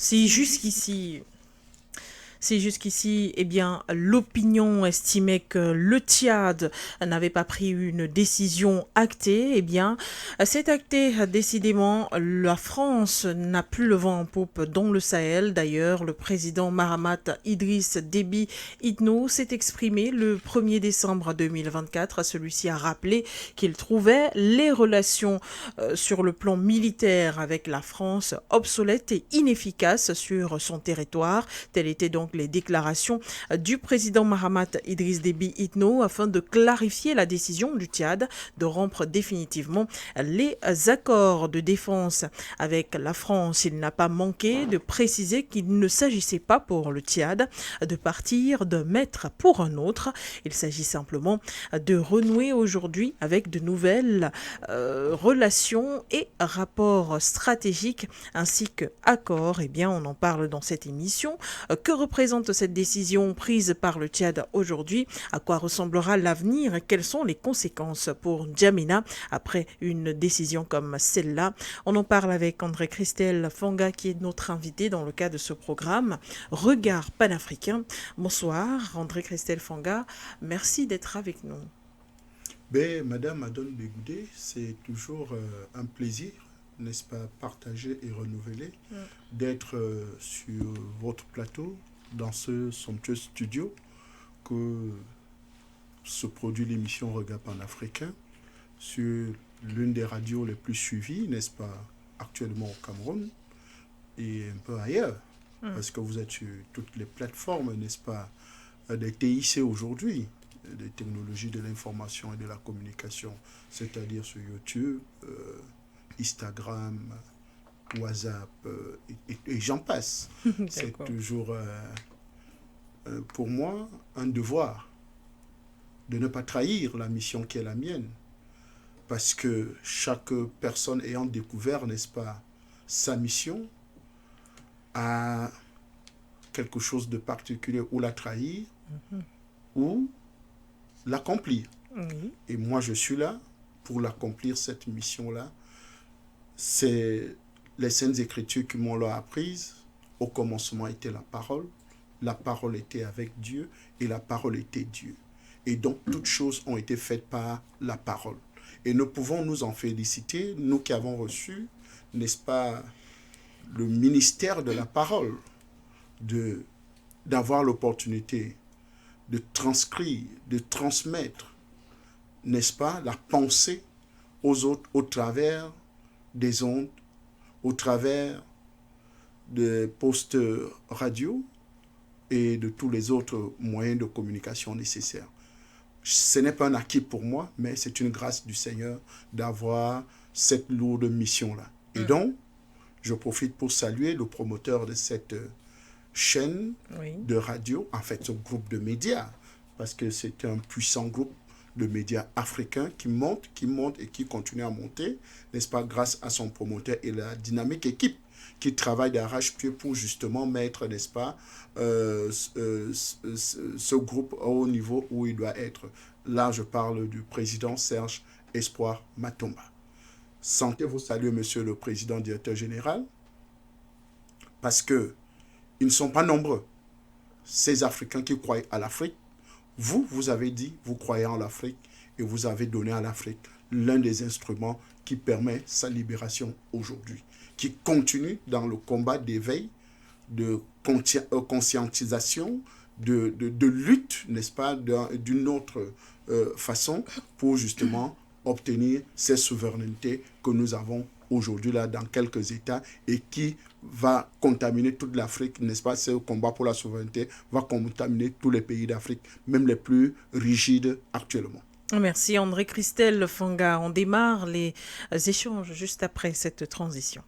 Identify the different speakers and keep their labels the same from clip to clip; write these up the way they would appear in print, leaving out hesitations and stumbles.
Speaker 1: Si jusqu'ici Si jusqu'ici, eh bien, l'opinion estimait que le Tchad n'avait pas pris une décision actée, eh bien, c'est acté. Décidément, la France n'a plus le vent en poupe dans le Sahel. D'ailleurs, le président Mahamat Idriss Déby Itno s'est exprimé le 1er décembre 2024. Celui-ci a rappelé qu'il trouvait les relations sur le plan militaire avec la France obsolètes et inefficaces sur son territoire. Telles étaient donc les déclarations du président Mahamat Idriss Déby Itno afin de clarifier la décision du Tchad de rompre définitivement les accords de défense avec la France. Il n'a pas manqué de préciser qu'il ne s'agissait pas pour le Tchad de partir d'un maître pour un autre. Il s'agit simplement de renouer aujourd'hui avec de nouvelles relations et rapports stratégiques ainsi que accords. Eh bien, on en parle dans cette émission. Que représente cette décision prise par le Tchad aujourd'hui? À quoi ressemblera l'avenir? Quelles sont les conséquences pour N'Djamena après une décision comme celle-là? On en parle avec André-Christelle Fanga qui est notre invité dans le cadre de ce programme Regard panafricain. Bonsoir André-Christelle Fanga, merci d'être avec nous.
Speaker 2: Madame Adon Begoudé, c'est toujours un plaisir, n'est-ce pas, partager et renouveler, d'être sur votre plateau, dans ce somptueux studio que se produit l'émission Regard panafricain, sur l'une des radios les plus suivies, n'est-ce pas, actuellement au Cameroun et un peu ailleurs, parce que vous êtes sur toutes les plateformes, n'est-ce pas, des TIC aujourd'hui, des technologies de l'information et de la communication, c'est-à-dire sur YouTube, Instagram, WhatsApp, et j'en passe. C'est toujours, pour moi, un devoir de ne pas trahir la mission qui est la mienne, parce que chaque personne ayant découvert, n'est-ce pas, sa mission, a quelque chose de particulier, ou la trahir, ou l'accomplir. Et moi, je suis là pour l'accomplir, cette mission-là. C'est les Saintes Écritures qui m'ont apprise. Au commencement était la parole était avec Dieu, et la parole était Dieu. Et donc, toutes choses ont été faites par la parole. Et nous pouvons nous en féliciter, nous qui avons reçu, n'est-ce pas, le ministère de la parole, d'avoir l'opportunité de transcrire, de transmettre, n'est-ce pas, la pensée aux autres au travers des ondes, au travers des postes radio et de tous les autres moyens de communication nécessaires. Ce n'est pas un acquis pour moi, mais c'est une grâce du Seigneur d'avoir cette lourde mission-là. Et donc, je profite pour saluer le promoteur de cette chaîne de radio, en fait, ce groupe de médias, parce que c'est un puissant groupe de médias africains qui monte et qui continue à monter, n'est-ce pas, grâce à son promoteur et la dynamique équipe qui travaille d'arrache-pied pour justement mettre, n'est-ce pas, ce groupe au niveau où il doit être. Là, je parle du président Serge Espoir Matomba. Sentez-vous saluer, monsieur le président directeur général, parce que ils ne sont pas nombreux, ces Africains qui croient à l'Afrique. Vous avez dit, vous croyez en l'Afrique, et vous avez donné à l'Afrique l'un des instruments qui permet sa libération aujourd'hui, qui continue dans le combat d'éveil, de conscientisation, de lutte, n'est-ce pas, d'une autre façon, pour justement obtenir ces souverainetés que nous avons aujourd'hui là dans quelques États et qui va contaminer toute l'Afrique, n'est-ce pas? Ce combat pour la souveraineté va contaminer tous les pays d'Afrique, même les plus rigides actuellement.
Speaker 1: Merci André-Christelle Fanga. On démarre les échanges juste après cette transition.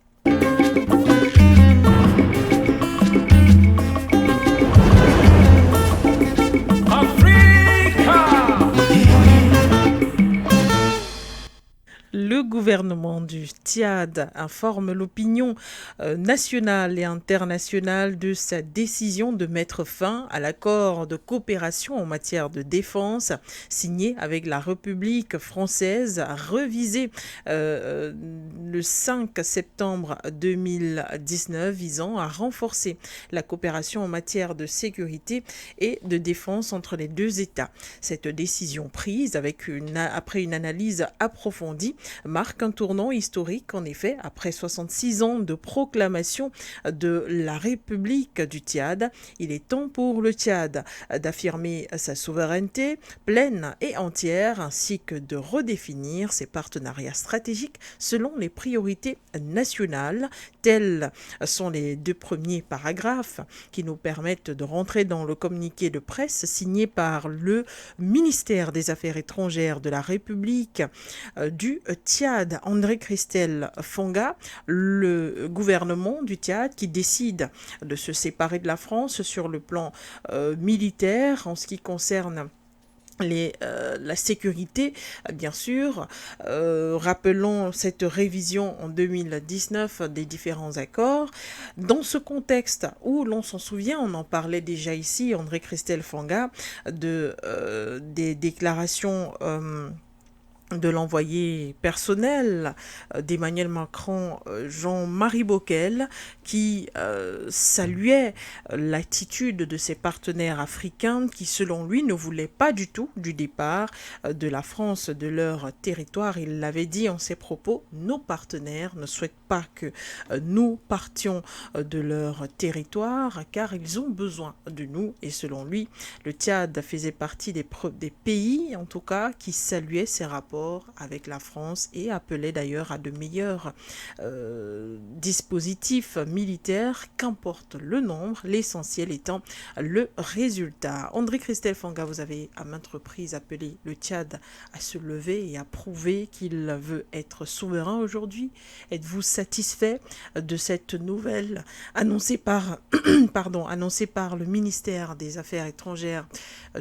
Speaker 1: Le gouvernement gouvernement du Tchad informe l'opinion nationale et internationale de sa décision de mettre fin à l'accord de coopération en matière de défense signé avec la République française, révisé le 5 septembre 2019, visant à renforcer la coopération en matière de sécurité et de défense entre les deux États. Cette décision prise après une analyse approfondie marque un tournant historique. En effet, après 66 ans de proclamation de la République du Tchad, il est temps pour le Tchad d'affirmer sa souveraineté pleine et entière, ainsi que de redéfinir ses partenariats stratégiques selon les priorités nationales. Tels sont les 2 premiers paragraphes qui nous permettent de rentrer dans le communiqué de presse signé par le ministère des Affaires étrangères de la République du Tchad. André Christelle Fonga, le gouvernement du Tchad qui décide de se séparer de la France sur le plan militaire en ce qui concerne la sécurité, bien sûr. Rappelons cette révision en 2019 des différents accords. Dans ce contexte où l'on s'en souvient, on en parlait déjà ici, André Christelle Fonga, des déclarations de l'envoyé personnel d'Emmanuel Macron, Jean-Marie Bockel, qui saluait l'attitude de ses partenaires africains qui, selon lui, ne voulaient pas du tout du départ de la France de leur territoire. Il l'avait dit en ses propos, nos partenaires ne souhaitent pas que nous partions de leur territoire car ils ont besoin de nous. Et selon lui, le Tchad faisait partie des pays, en tout cas, qui saluaient ces rapports avec la France et appelait d'ailleurs à de meilleurs dispositifs militaires, qu'importe le nombre, l'essentiel étant le résultat. André Christelle Fonga, vous avez à maintes reprises appelé le Tchad à se lever et à prouver qu'il veut être souverain aujourd'hui. Êtes-vous satisfait de cette nouvelle annoncée par, annoncée par le ministère des Affaires étrangères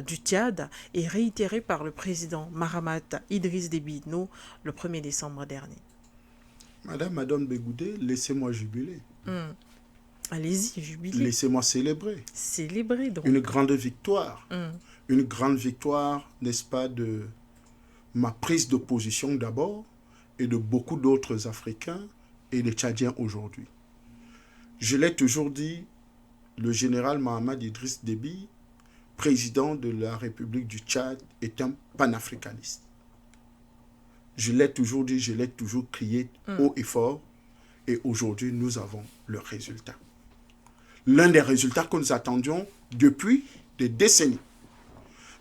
Speaker 1: du Tchad et réitérée par le président Mahamat Idriss Déby Itno le 1er décembre dernier?
Speaker 2: Madame Adon Begoudé, laissez-moi jubiler.
Speaker 1: Allez-y, jubilez.
Speaker 2: Laissez-moi célébrer.
Speaker 1: Célébrer donc.
Speaker 2: Une grande victoire. Une grande victoire, n'est-ce pas, de ma prise de position d'abord et de beaucoup d'autres Africains et des Tchadiens aujourd'hui. Je l'ai toujours dit, le général Mahamat Idriss Déby, président de la République du Tchad, est un panafricaniste. Je l'ai toujours dit, je l'ai toujours crié haut et fort. Et aujourd'hui, nous avons le résultat. L'un des résultats que nous attendions depuis des décennies.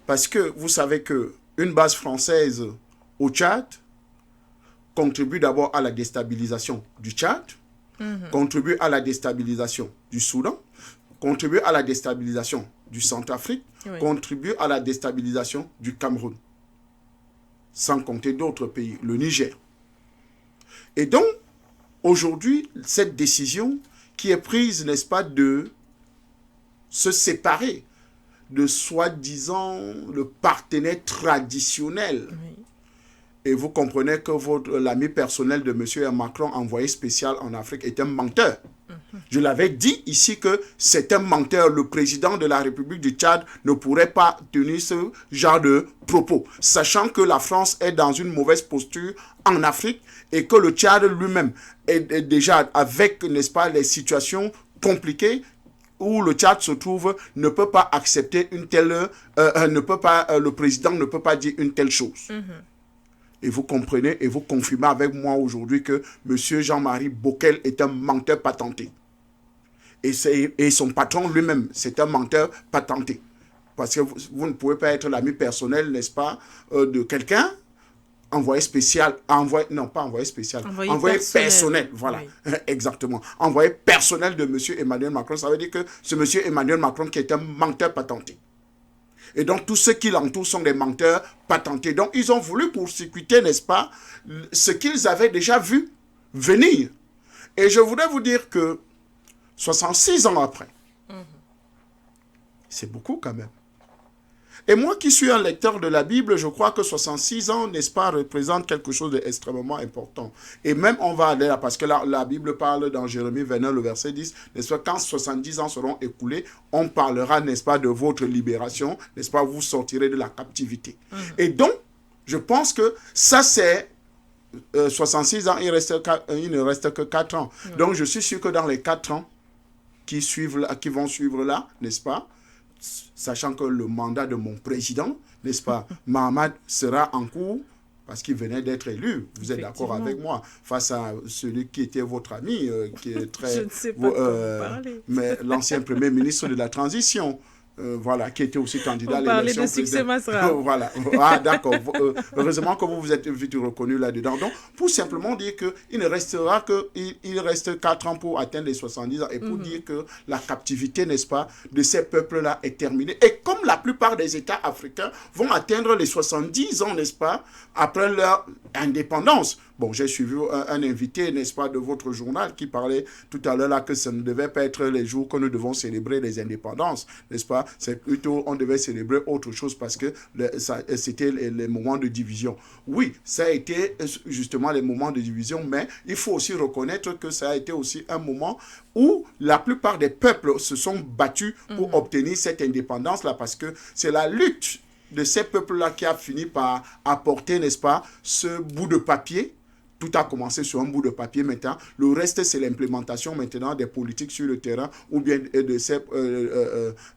Speaker 2: Parce que vous savez qu'une base française au Tchad contribue d'abord à la déstabilisation du Tchad, contribue à la déstabilisation du Soudan, contribue à la déstabilisation du Centrafrique, contribue à la déstabilisation du Cameroun. Sans compter d'autres pays, le Niger. Et donc, aujourd'hui, cette décision qui est prise, n'est-ce pas, de se séparer de soi-disant le partenaire traditionnel. Et vous comprenez que l'ami personnel de M. Macron, envoyé spécial en Afrique, est un menteur. Je l'avais dit ici que c'est un menteur. Le président de la République du Tchad ne pourrait pas tenir ce genre de propos, sachant que la France est dans une mauvaise posture en Afrique et que le Tchad lui-même est déjà avec, n'est-ce pas, les situations compliquées où le Tchad se trouve, ne peut pas accepter une telle, le président ne peut pas dire une telle chose. Et vous comprenez et vous confirmez avec moi aujourd'hui que M. Jean-Marie Bockel est un menteur patenté. Et son patron lui-même, c'est un menteur patenté. Parce que vous ne pouvez pas être l'ami personnel, n'est-ce pas, de quelqu'un, envoyé spécial, envoyé personnel, voilà, oui. Exactement. Envoyé personnel de M. Emmanuel Macron, ça veut dire que c'est M. Emmanuel Macron qui est un menteur patenté. Et donc, tous ceux qui l'entourent sont des menteurs patentés. Donc, ils ont voulu court-circuiter, n'est-ce pas, ce qu'ils avaient déjà vu venir. Et je voudrais vous dire que 66 ans après, c'est beaucoup quand même. Et moi qui suis un lecteur de la Bible, je crois que 66 ans, n'est-ce pas, représente quelque chose d'extrêmement important. Et même on va aller là, parce que la Bible parle dans Jérémie 29, le verset 10, n'est-ce pas, quand 70 ans seront écoulés, on parlera, n'est-ce pas, de votre libération, n'est-ce pas, vous sortirez de la captivité. Et donc, je pense que ça c'est 66 ans, il ne reste que 4 ans. Donc je suis sûr que dans les 4 ans qui vont suivre là, n'est-ce pas, sachant que le mandat de mon président, n'est-ce pas, Mahamat sera en cours parce qu'il venait d'être élu. Vous êtes d'accord avec moi face à celui qui était votre ami, qui est très...
Speaker 1: Je ne sais pas parler.
Speaker 2: Mais l'ancien premier ministre de la transition. Voilà, qui était aussi candidat
Speaker 1: à l'élection. On parlait de Succès Masra.
Speaker 2: Voilà, d'accord. Heureusement que vous êtes vite reconnu là-dedans. Donc, pour simplement dire qu'il ne restera il reste 4 ans pour atteindre les 70 ans et pour dire que la captivité, n'est-ce pas, de ces peuples-là est terminée. Et comme la plupart des États africains vont atteindre les 70 ans, n'est-ce pas, après leur indépendance. Bon, j'ai suivi un invité, n'est-ce pas, de votre journal qui parlait tout à l'heure là que ça ne devait pas être les jours que nous devons célébrer les indépendances, n'est-ce pas? C'est plutôt, on devait célébrer autre chose parce que c'était les moments de division. Oui, ça a été justement les moments de division, mais il faut aussi reconnaître que ça a été aussi un moment où la plupart des peuples se sont battus pour obtenir cette indépendance-là parce que c'est la lutte de ces peuples-là qui a fini par apporter, n'est-ce pas, ce bout de papier. Tout a commencé sur un bout de papier maintenant. Le reste, c'est l'implémentation maintenant des politiques sur le terrain ou bien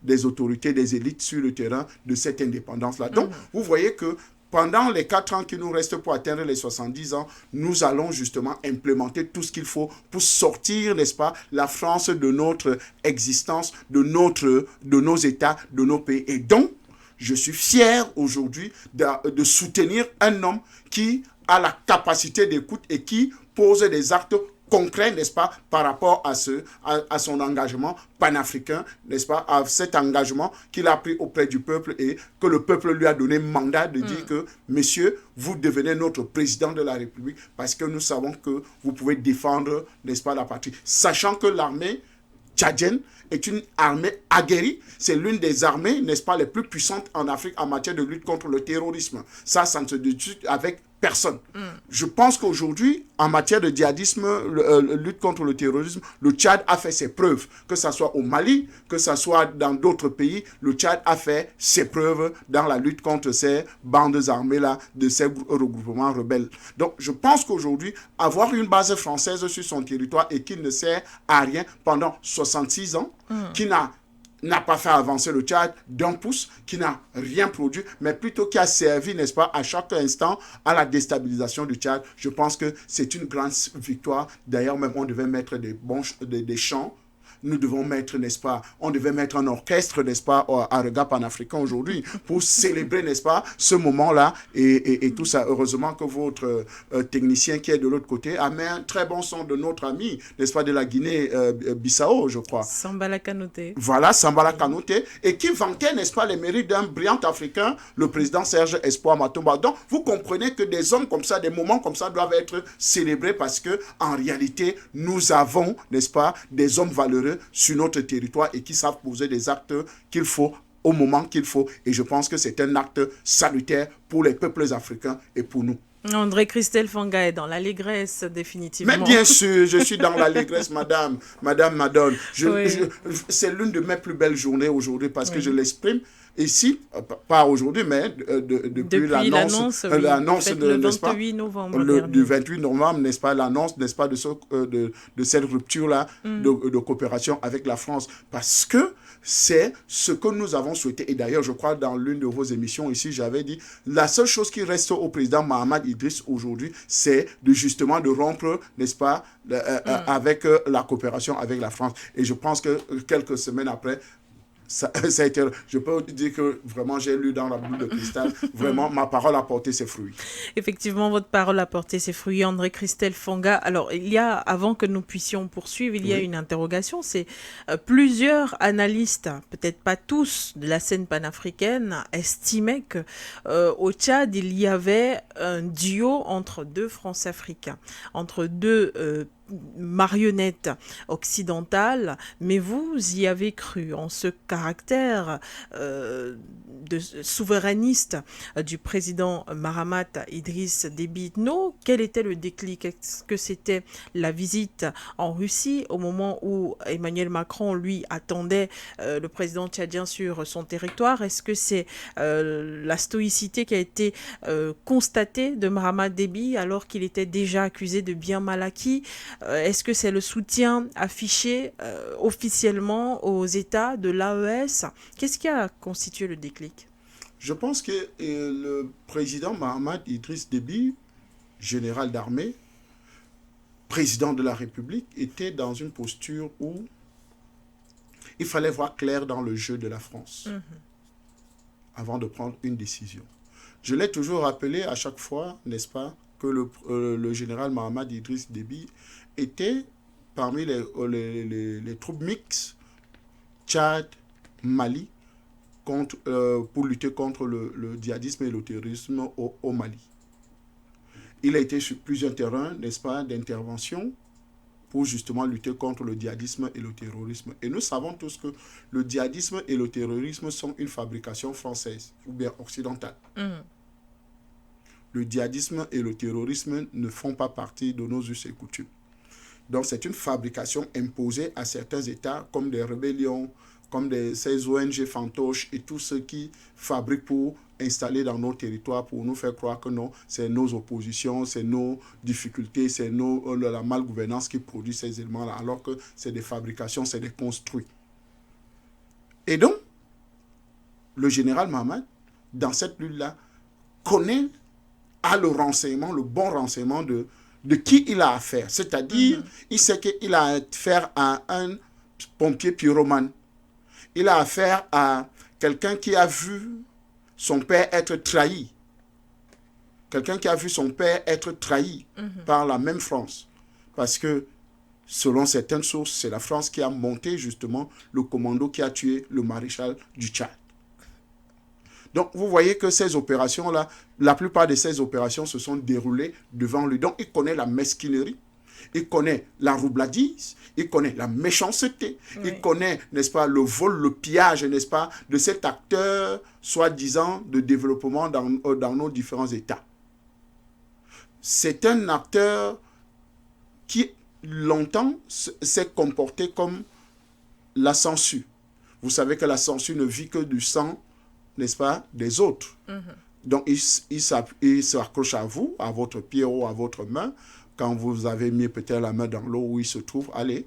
Speaker 2: des autorités, des élites sur le terrain de cette indépendance-là. Donc, vous voyez que pendant les 4 ans qui nous restent pour atteindre les 70 ans, nous allons justement implémenter tout ce qu'il faut pour sortir, n'est-ce pas, la France de notre existence, de nos États, de nos pays. Et donc, je suis fier aujourd'hui de soutenir un homme qui a la capacité d'écoute et qui pose des actes concrets, n'est-ce pas, par rapport à son engagement panafricain, n'est-ce pas, à cet engagement qu'il a pris auprès du peuple et que le peuple lui a donné mandat de dire que, messieurs, vous devenez notre président de la République parce que nous savons que vous pouvez défendre, n'est-ce pas, la patrie. Sachant que l'armée tchadienne est une armée aguerrie. C'est l'une des armées, n'est-ce pas, les plus puissantes en Afrique en matière de lutte contre le terrorisme. Ça ne se discute avec personne. Je pense qu'aujourd'hui, en matière de djihadisme, lutte contre le terrorisme, le Tchad a fait ses preuves. Que ce soit au Mali, que ce soit dans d'autres pays, le Tchad a fait ses preuves dans la lutte contre ces bandes armées-là, de ces regroupements rebelles. Donc, je pense qu'aujourd'hui, avoir une base française sur son territoire et qui ne sert à rien pendant 66 ans, qui n'a pas fait avancer le Tchad d'un pouce, qui n'a rien produit, mais plutôt qui a servi, n'est-ce pas, à chaque instant à la déstabilisation du Tchad. Je pense que c'est une grande victoire. D'ailleurs, même on devait mettre des chants. Nous devons mettre, n'est-ce pas, on devait mettre un orchestre, n'est-ce pas, à regard panafricain aujourd'hui pour célébrer, n'est-ce pas, ce moment-là et tout ça. Heureusement que votre technicien qui est de l'autre côté a mis un très bon son de notre ami, n'est-ce pas, de la Guinée-Bissau, je crois.
Speaker 1: Sambala Kanouté.
Speaker 2: Voilà, Sambala Kanouté, et qui vantait, n'est-ce pas, les mérites d'un brillant Africain, le président Serge Espoir Matomba. Donc, vous comprenez que des hommes comme ça, des moments comme ça doivent être célébrés parce que, en réalité, nous avons, n'est-ce pas, des hommes valeureux sur notre territoire et qui savent poser des actes qu'il faut au moment qu'il faut. Et je pense que c'est un acte salutaire pour les peuples africains et pour nous.
Speaker 1: André Christelle Fanga est dans l'allégresse, définitivement.
Speaker 2: Mais bien sûr, je suis dans l'allégresse, madame Madone. C'est l'une de mes plus belles journées aujourd'hui parce que je l'exprime ici, pas aujourd'hui, mais depuis l'annonce
Speaker 1: le 28 novembre
Speaker 2: du 28 novembre, n'est-ce pas, l'annonce, n'est-ce pas, de cette rupture-là de coopération avec la France. Parce que c'est ce que nous avons souhaité. Et d'ailleurs, je crois, dans l'une de vos émissions ici, j'avais dit, la seule chose qui reste au président Mahamat Idriss aujourd'hui, c'est justement de rompre, n'est-ce pas, avec la coopération avec la France. Et je pense que quelques semaines après, ça a été, je peux dire que vraiment j'ai lu dans la boule de cristal, vraiment ma parole a porté ses fruits.
Speaker 1: Effectivement, votre parole a porté ses fruits, André Christelle Fanga. Alors, il y a, avant que nous puissions poursuivre, il y a une interrogation, c'est plusieurs analystes, peut-être pas tous, de la scène panafricaine, estimaient que au Tchad, il y avait un duo entre deux France-Africains, entre deux marionnette occidentale, mais vous y avez cru en ce caractère de souverainiste du président Mahamat Idriss Déby Itno. Quel était le déclic? Est-ce que c'était la visite en Russie au moment où Emmanuel Macron, lui, attendait le président tchadien sur son territoire? Est-ce que c'est la stoïcité qui a été constatée de Mahamat Déby alors qu'il était déjà accusé de bien mal acquis? Est-ce que c'est le soutien affiché officiellement aux États de l'AES? Qu'est-ce qui a constitué le déclic?
Speaker 2: Je pense que le président Mahamat Idriss Déby, général d'armée, président de la République, était dans une posture où il fallait voir clair dans le jeu de la France avant de prendre une décision. Je l'ai toujours rappelé à chaque fois, n'est-ce pas, que le général Mahamat Idriss Déby était parmi les troupes mixtes Tchad, Mali, pour lutter contre le djihadisme et le terrorisme au Mali. Il a été sur plusieurs terrains, n'est-ce pas, d'intervention pour justement lutter contre le djihadisme et le terrorisme. Et nous savons tous que le djihadisme et le terrorisme sont une fabrication française ou bien occidentale. Le djihadisme et le terrorisme ne font pas partie de nos us et coutumes. Donc c'est une fabrication imposée à certains États comme des rébellions, comme ces ONG fantoches et tous ceux qui fabriquent pour installer dans nos territoires, pour nous faire croire que non, c'est nos oppositions, c'est nos difficultés, c'est la malgouvernance qui produit ces éléments-là, alors que c'est des fabrications, c'est des construits. Et donc, le général Mahamat, dans cette lutte-là, a le renseignement, le bon renseignement de qui il a affaire. C'est-à-dire, il sait qu'il a affaire à un pompier pyromane. Il a affaire à quelqu'un qui a vu son père être trahi. Quelqu'un qui a vu son père être trahi par la même France. Parce que, selon certaines sources, c'est la France qui a monté justement le commando qui a tué le maréchal du Tchad. Donc, vous voyez que ces opérations-là, la plupart de ces opérations se sont déroulées devant lui. Donc, il connaît la mesquinerie, il connaît la roubladise, il connaît la méchanceté, il connaît, n'est-ce pas, le vol, le pillage, n'est-ce pas, de cet acteur, soi-disant, de développement dans nos différents États. C'est un acteur qui, longtemps, s'est comporté comme la censure. Vous savez que la censure ne vit que du sang, n'est-ce pas, des autres. Donc, il s'accroche à vous, à votre pied ou à votre main. Quand vous avez mis peut-être la main dans l'eau où il se trouve, allez,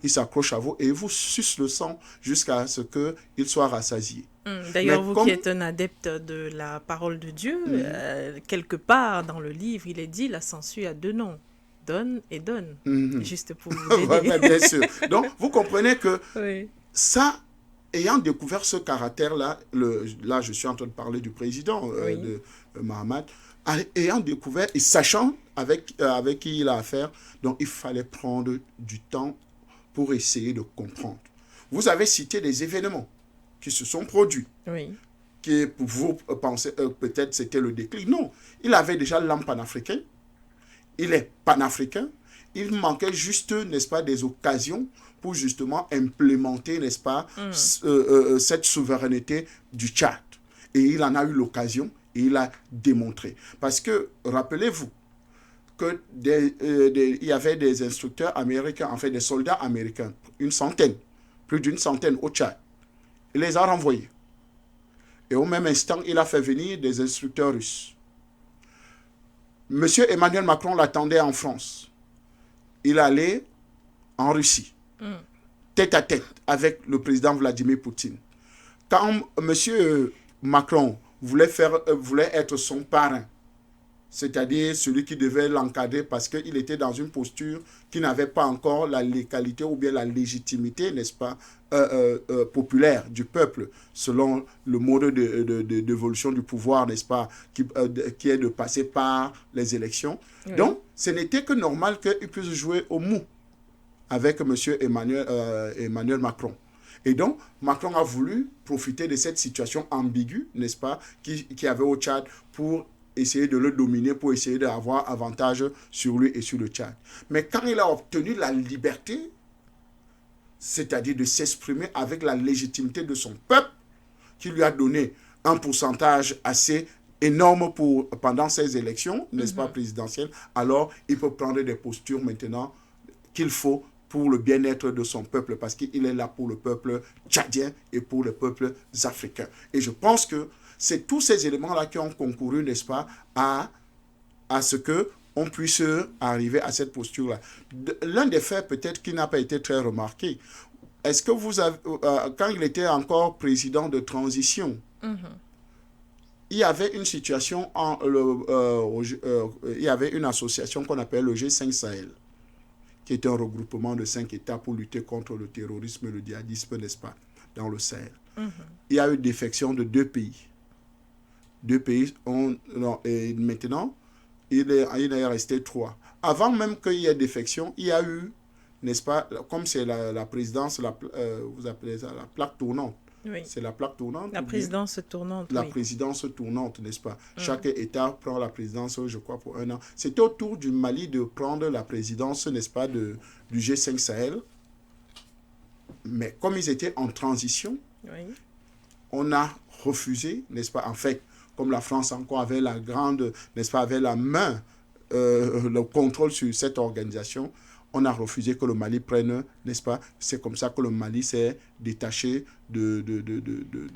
Speaker 2: il s'accroche à vous et il vous suce le sang jusqu'à ce qu'il soit rassasié.
Speaker 1: D'ailleurs, vous qui êtes un adepte de la parole de Dieu, quelque part dans le livre, il est dit la censure a deux noms. Donne et donne. Juste pour vous aider.
Speaker 2: Bien sûr. Donc, vous comprenez que ça, ayant découvert ce caractère-là, là, je suis en train de parler du président de Mahamat, ayant découvert et sachant avec qui il a affaire, donc il fallait prendre du temps pour essayer de comprendre. Vous avez cité des événements qui se sont produits, qui pour vous pensez peut-être c'était le déclic. Non, il avait déjà l'âme panafricain, il est panafricain, il manquait juste, n'est-ce pas, des occasions pour justement implémenter, n'est-ce pas, cette souveraineté du Tchad. Et il en a eu l'occasion et il a démontré. Parce que, rappelez-vous, qu'il y avait des instructeurs américains, en fait des soldats américains, plus d'une centaine au Tchad. Il les a renvoyés. Et au même instant, il a fait venir des instructeurs russes. Monsieur Emmanuel Macron l'attendait en France. Il allait en Russie, tête à tête avec le président Vladimir Poutine. Quand monsieur Macron voulait être son parrain, c'est-à-dire celui qui devait l'encadrer parce qu'il était dans une posture qui n'avait pas encore la légalité ou bien la légitimité, n'est-ce pas, populaire du peuple, selon le mode d'évolution du pouvoir, n'est-ce pas, qui est de passer par les élections. Donc, ce n'était que normal qu'il puisse jouer au mou avec M. Emmanuel Macron. Et donc, Macron a voulu profiter de cette situation ambiguë, n'est-ce pas, qui avait au Tchad pour essayer de le dominer, pour essayer d'avoir avantage sur lui et sur le Tchad. Mais quand il a obtenu la liberté, c'est-à-dire de s'exprimer avec la légitimité de son peuple, qui lui a donné un pourcentage assez énorme pendant ces élections, n'est-ce pas, présidentielles, alors il peut prendre des postures maintenant qu'il faut pour le bien-être de son peuple, parce qu'il est là pour le peuple tchadien et pour les peuples africains. Et je pense que c'est tous ces éléments-là qui ont concouru, n'est-ce pas, à ce qu'on puisse arriver à cette posture-là. L'un des faits peut-être qui n'a pas été très remarqué, est-ce que vous avez, quand il était encore président de transition, il y avait une situation, il y avait une association qu'on appelle le G5 Sahel, qui est un regroupement de 5 États pour lutter contre le terrorisme et le djihadisme, n'est-ce pas, dans le Sahel. Il y a eu défection de 2 pays. 2 pays, et maintenant, il est resté 3. Avant même qu'il y ait défection, il y a eu, n'est-ce pas, comme c'est la présidence, vous appelez ça la plaque tournante.
Speaker 1: Oui.
Speaker 2: C'est la plaque tournante.
Speaker 1: La présidence tournante.
Speaker 2: La présidence tournante, n'est-ce pas? Chaque État prend la présidence, je crois, pour 1 an. C'était au tour du Mali de prendre la présidence, n'est-ce pas, du G5 Sahel. Mais comme ils étaient en transition, on a refusé, n'est-ce pas? En fait, comme la France encore avait la grande, n'est-ce pas, avait la main, le contrôle sur cette organisation, on a refusé que le Mali prenne, n'est-ce pas? C'est comme ça que le Mali s'est détaché de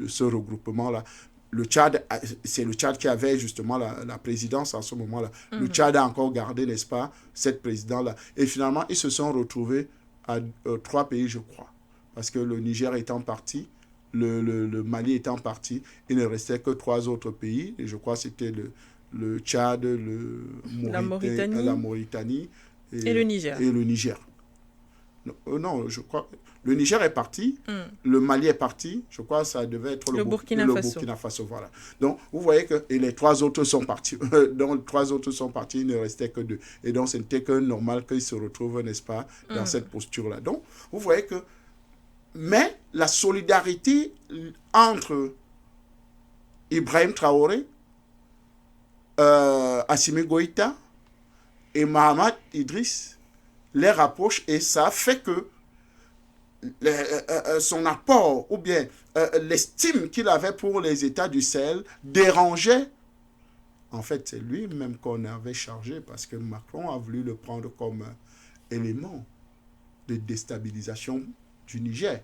Speaker 2: ce regroupement-là. Le Tchad, c'est le Tchad qui avait justement la présidence en ce moment-là. Le Tchad a encore gardé, n'est-ce pas, cette présidence-là. Et finalement, ils se sont retrouvés à 3 pays, je crois. Parce que le Niger étant parti, le Mali étant parti, il ne restait que 3 autres pays. Et je crois que c'était le Tchad, la Mauritanie
Speaker 1: et le Niger.
Speaker 2: Et le Niger. Non, je crois. Le Niger est parti, le Mali est parti, je crois que ça devait être le Burkina Faso. Voilà. Donc, vous voyez que et les 3 autres sont partis. Donc, les 3 autres sont partis, il ne restait que 2. Et donc, ce n'était que normal qu'ils se retrouvent, n'est-ce pas, dans cette posture-là. Donc, vous voyez que. Mais la solidarité entre Ibrahim Traoré, Assimi Goïta et Mahamat Idriss les rapproche, et ça fait que son apport ou bien l'estime qu'il avait pour les États du Sahel dérangeait. En fait, c'est lui-même qu'on avait chargé, parce que Macron a voulu le prendre comme élément de déstabilisation du Niger.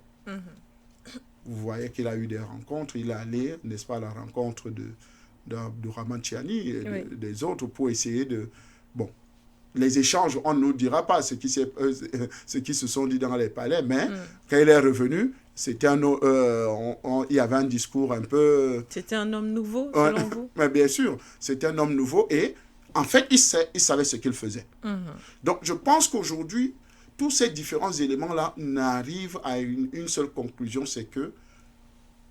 Speaker 2: Vous voyez qu'il a eu des rencontres, il est allé, n'est-ce pas, à la rencontre de Raman Tchiani et des autres pour essayer de... Bon, les échanges, on ne nous dira pas ce qui se sont dit dans les palais, mais quand il est revenu, c'était il y avait un discours un peu...
Speaker 1: C'était un homme nouveau, selon vous?
Speaker 2: Mais bien sûr, c'était un homme nouveau et en fait, il savait ce qu'il faisait. Donc, je pense qu'aujourd'hui, tous ces différents éléments-là n'arrivent à une seule conclusion, c'est que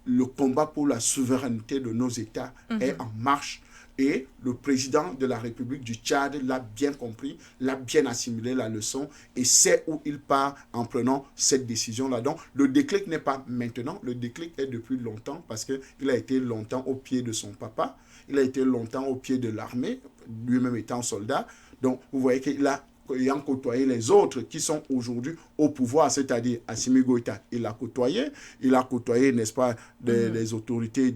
Speaker 2: le combat pour la souveraineté de nos États est en marche. Et le président de la République du Tchad l'a bien compris, l'a bien assimilé la leçon et sait où il part en prenant cette décision-là. Donc, le déclic n'est pas maintenant, le déclic est depuis longtemps parce qu'il a été longtemps au pied de son papa, il a été longtemps au pied de l'armée, lui-même étant soldat. Donc, vous voyez qu'il a ayant côtoyé les autres qui sont aujourd'hui au pouvoir, c'est-à-dire Assimi Goïta, il a côtoyé, n'est-ce pas, les autorités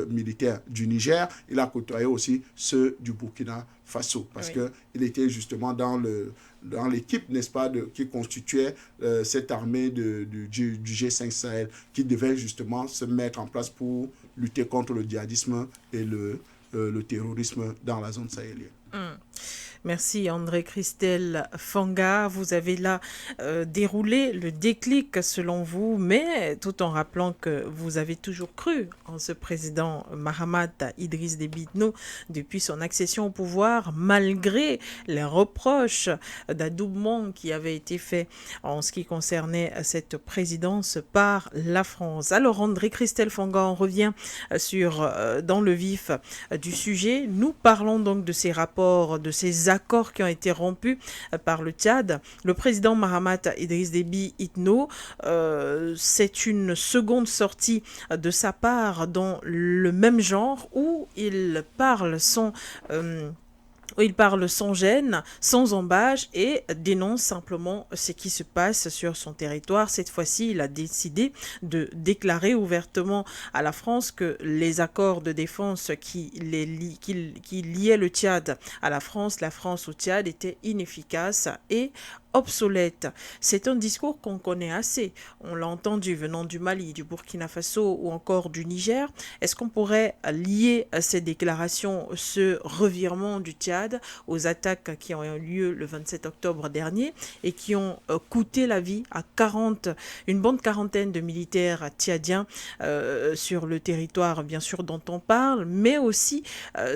Speaker 2: militaires du Niger, il a côtoyé aussi ceux du Burkina Faso, parce qu'il était justement dans l'équipe, n'est-ce pas, qui constituait cette armée du G5 Sahel, qui devait justement se mettre en place pour lutter contre le djihadisme et le terrorisme dans la zone sahélienne.
Speaker 1: Merci André-Christelle Fanga. Vous avez là déroulé le déclic selon vous, mais tout en rappelant que vous avez toujours cru en ce président Mahamat Idriss Déby Itno depuis son accession au pouvoir, malgré les reproches d'adoubement qui avaient été faits en ce qui concernait cette présidence par la France. Alors André-Christelle Fanga, on revient dans le vif du sujet. Nous parlons donc de ces rapports, de ces accords qui ont été rompus par le Tchad. Le président Mahamat Idriss Déby Itno, c'est une seconde sortie de sa part dans le même genre où il parle sans gêne, sans embâche et dénonce simplement ce qui se passe sur son territoire. Cette fois-ci, il a décidé de déclarer ouvertement à la France que les accords de défense qui liaient le Tchad à la France au Tchad étaient inefficaces et obsolète. C'est un discours qu'on connaît assez. On l'a entendu venant du Mali, du Burkina Faso ou encore du Niger. Est-ce qu'on pourrait lier à ces déclarations, ce revirement du Tchad aux attaques qui ont eu lieu le 27 octobre dernier et qui ont coûté la vie à une bonne quarantaine de militaires tchadiens sur le territoire, bien sûr, dont on parle, mais aussi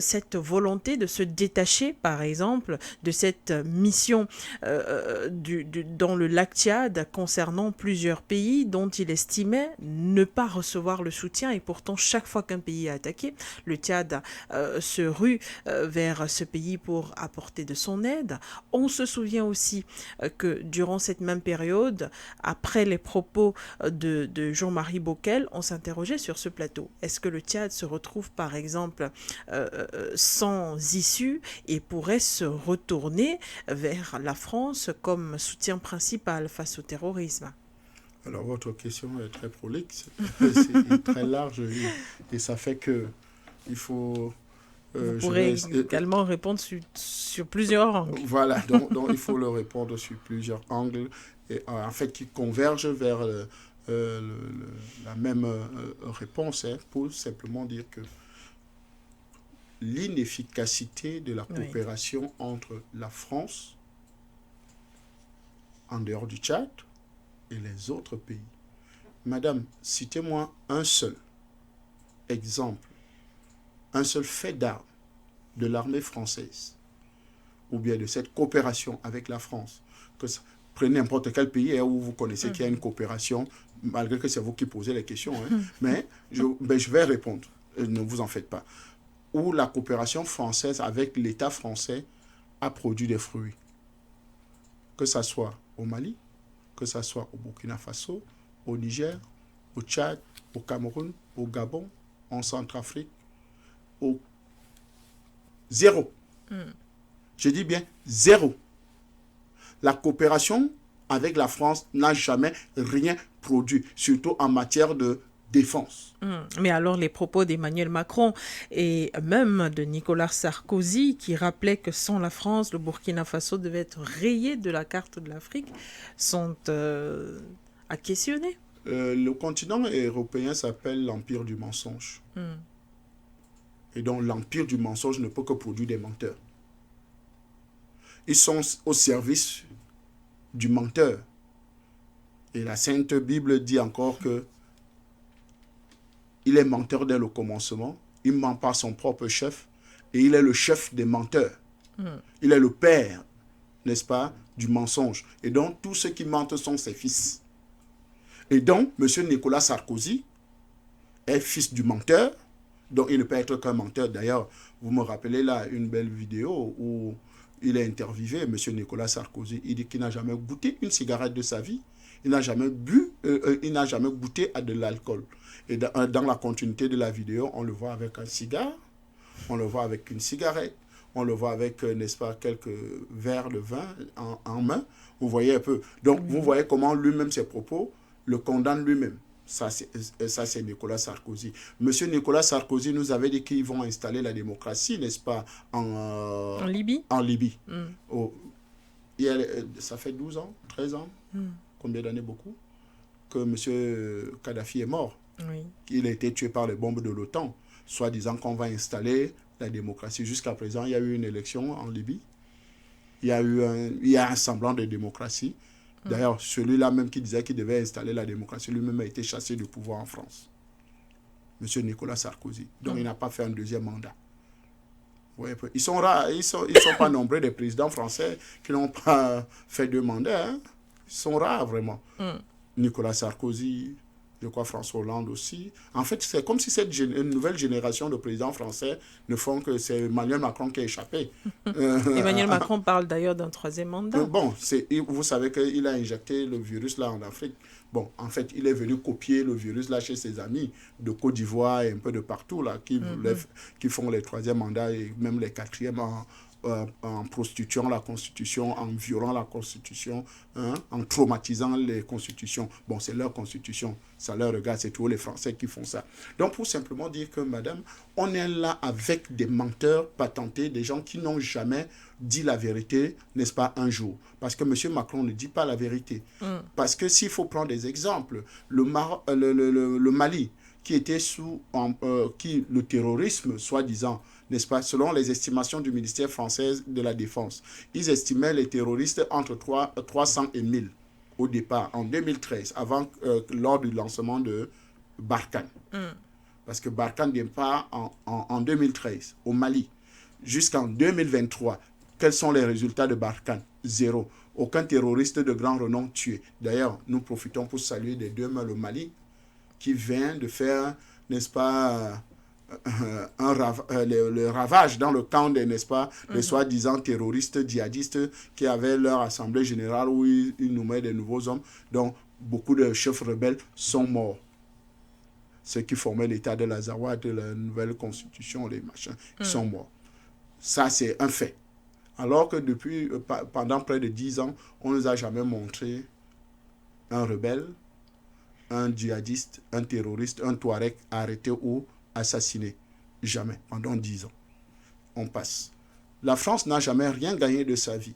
Speaker 1: cette volonté de se détacher, par exemple, de cette mission dans le lac Tchad concernant plusieurs pays dont il estimait ne pas recevoir le soutien, et pourtant chaque fois qu'un pays est attaqué, le Tchad se rue vers ce pays pour apporter de son aide. On se souvient aussi que durant cette même période, après les propos de Jean-Marie Bockel, on s'interrogeait sur ce plateau. Est-ce que le Tchad se retrouve par exemple sans issue et pourrait se retourner vers la France comme soutien principal face au terrorisme?
Speaker 2: Alors, votre question est très prolixe, c'est très large et ça fait que il faut...
Speaker 1: Vous pourrez également répondre sur plusieurs angles.
Speaker 2: Voilà, donc il faut le répondre sur plusieurs angles, et en fait qui convergent vers la même réponse, pour simplement dire que l'inefficacité de la coopération entre la France en dehors du Tchad et les autres pays. Madame, citez-moi un seul exemple, un seul fait d'armes de l'armée française ou bien de cette coopération avec la France. Prenez n'importe quel pays où vous connaissez qu'il y a une coopération, malgré que c'est vous qui posez les questions, mais je vais répondre, ne vous en faites pas. Où la coopération française avec l'État français a produit des fruits. Que ce soit au Mali, que ce soit au Burkina Faso, au Niger, au Tchad, au Cameroun, au Gabon, en Centrafrique, au zéro. Je dis bien zéro. La coopération avec la France n'a jamais rien produit, surtout en matière de défense.
Speaker 1: Mais alors les propos d'Emmanuel Macron et même de Nicolas Sarkozy qui rappelaient que sans la France, le Burkina Faso devait être rayé de la carte de l'Afrique sont à questionner.
Speaker 2: Le continent européen s'appelle l'empire du mensonge. Et donc l'empire du mensonge ne peut que produire des menteurs. Ils sont au service du menteur. Et la Sainte Bible dit encore que il est menteur dès le commencement, il ment par son propre chef, et il est le chef des menteurs. Il est le père, n'est-ce pas, du mensonge. Et donc, tous ceux qui mentent sont ses fils. Et donc, M. Nicolas Sarkozy est fils du menteur, donc il ne peut être qu'un menteur. D'ailleurs, vous me rappelez là une belle vidéo où il est interviewé, M. Nicolas Sarkozy. Il dit qu'il n'a jamais goûté une cigarette de sa vie. Il n'a jamais il n'a jamais goûté à de l'alcool. Et dans la continuité de la vidéo, on le voit avec un cigare, on le voit avec une cigarette, on le voit avec, n'est-ce pas, quelques verres de vin en main. Vous voyez un peu. Donc, vous voyez comment lui-même, ses propos, le condamne lui-même. Ça, c'est Nicolas Sarkozy. Monsieur Nicolas Sarkozy nous avait dit qu'ils vont installer la démocratie, n'est-ce pas,
Speaker 1: en Libye.
Speaker 2: En Libye. Ça fait 12 ans, 13 ans, combien d'années, beaucoup, que M. Kadhafi est mort.
Speaker 1: Oui.
Speaker 2: Il a été tué par les bombes de l'OTAN, soit disant qu'on va installer la démocratie. Jusqu'à présent, il y a eu une élection en Libye. Il y a un semblant de démocratie. D'ailleurs, celui-là même qui disait qu'il devait installer la démocratie, lui-même a été chassé du pouvoir en France. Monsieur Nicolas Sarkozy. Donc, il n'a pas fait un deuxième mandat. Ouais, ils sont rares, ils sont pas nombreux des présidents français qui n'ont pas fait deux mandats. Ils sont rares, vraiment. Nicolas Sarkozy, je crois François Hollande aussi. En fait, c'est comme si cette une nouvelle génération de présidents français ne font que c'est Emmanuel Macron qui a échappé.
Speaker 1: Emmanuel Macron parle d'ailleurs d'un troisième mandat.
Speaker 2: Bon, vous savez qu'il a injecté le virus là en Afrique. Bon, en fait, il est venu copier le virus là chez ses amis de Côte d'Ivoire et un peu de partout là, qui font les troisième mandats et même les quatrièmes en prostituant la Constitution, en violant la Constitution, hein, en traumatisant les constitutions. Bon, c'est leur Constitution, ça leur regarde, c'est tous les Français qui font ça. Donc, pour simplement dire que, madame, on est là avec des menteurs patentés, des gens qui n'ont jamais dit la vérité, n'est-ce pas, un jour. Parce que M. Macron ne dit pas la vérité. Parce que s'il faut prendre des exemples, le Mali, qui était le terrorisme, soi-disant, n'est-ce pas, selon les estimations du ministère français de la Défense, ils estimaient les terroristes entre 300 et 1000 au départ, en 2013, lors du lancement de Barkhane. Parce que Barkhane vient pas en 2013, au Mali. Jusqu'en 2023, quels sont les résultats de Barkhane? Zéro. Aucun terroriste de grand renom tué. D'ailleurs, nous profitons pour saluer des deux mains le Mali, qui vient de faire, n'est-ce pas, le ravage dans le camp des, n'est-ce pas, les soi-disant terroristes djihadistes qui avaient leur assemblée générale où ils nommaient des nouveaux hommes. Donc, beaucoup de chefs rebelles sont morts. Ceux qui formaient l'État de l'Azawad, de la nouvelle constitution, les machins, ils sont morts. Ça, c'est un fait. Alors que pendant près de 10 ans, on ne nous a jamais montré un rebelle, un djihadiste, un terroriste, un Touareg arrêté ou assassiné. Jamais, pendant 10 ans. On passe. La France n'a jamais rien gagné de sa vie.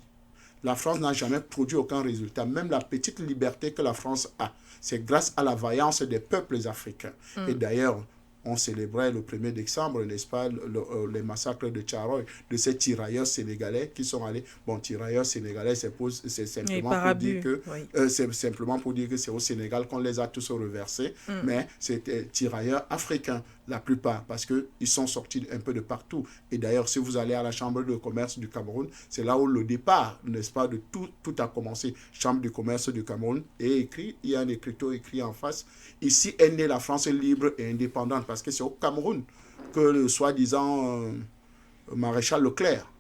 Speaker 2: La France n'a jamais produit aucun résultat. Même la petite liberté que la France a, c'est grâce à la vaillance des peuples africains. Et d'ailleurs, on célébrait le 1er décembre, n'est-ce pas, les massacres de Tcharoy, de ces tirailleurs sénégalais qui sont allés. Bon, tirailleurs sénégalais, c'est simplement pour dire que c'est au Sénégal qu'on les a tous reversés, mais c'était tirailleurs africains, la plupart, parce qu'ils sont sortis un peu de partout. Et d'ailleurs, si vous allez à la Chambre de commerce du Cameroun, c'est là où le départ, n'est-ce pas, de tout a commencé. Chambre du commerce du Cameroun est écrit, il y a un écriteau écrit en face. Ici est née la France libre et indépendante, parce que c'est au Cameroun que le soi-disant maréchal Leclerc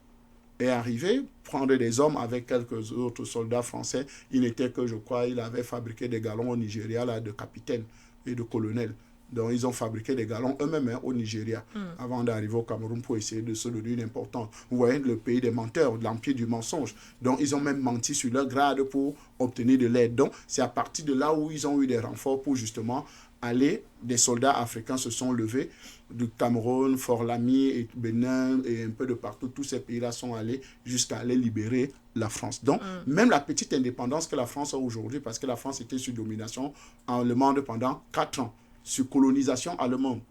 Speaker 2: est arrivé, prendre des hommes avec quelques autres soldats français. Il n'était que, je crois, il avait fabriqué des galons au Nigeria là, de capitaine et de colonel. Donc, ils ont fabriqué des galons eux-mêmes au Nigeria avant d'arriver au Cameroun pour essayer de se donner une importance. Vous voyez, le pays des menteurs, de l'empire du mensonge. Donc, ils ont même menti sur leur grade pour obtenir de l'aide. Donc, c'est à partir de là où ils ont eu des renforts pour justement aller. Des soldats africains se sont levés du Cameroun, Fort-Lamy, et Bénin et un peu de partout. Tous ces pays-là sont allés jusqu'à aller libérer la France. Donc, même la petite indépendance que la France a aujourd'hui, parce que la France était sous domination allemande pendant 4 ans, sur colonisation allemande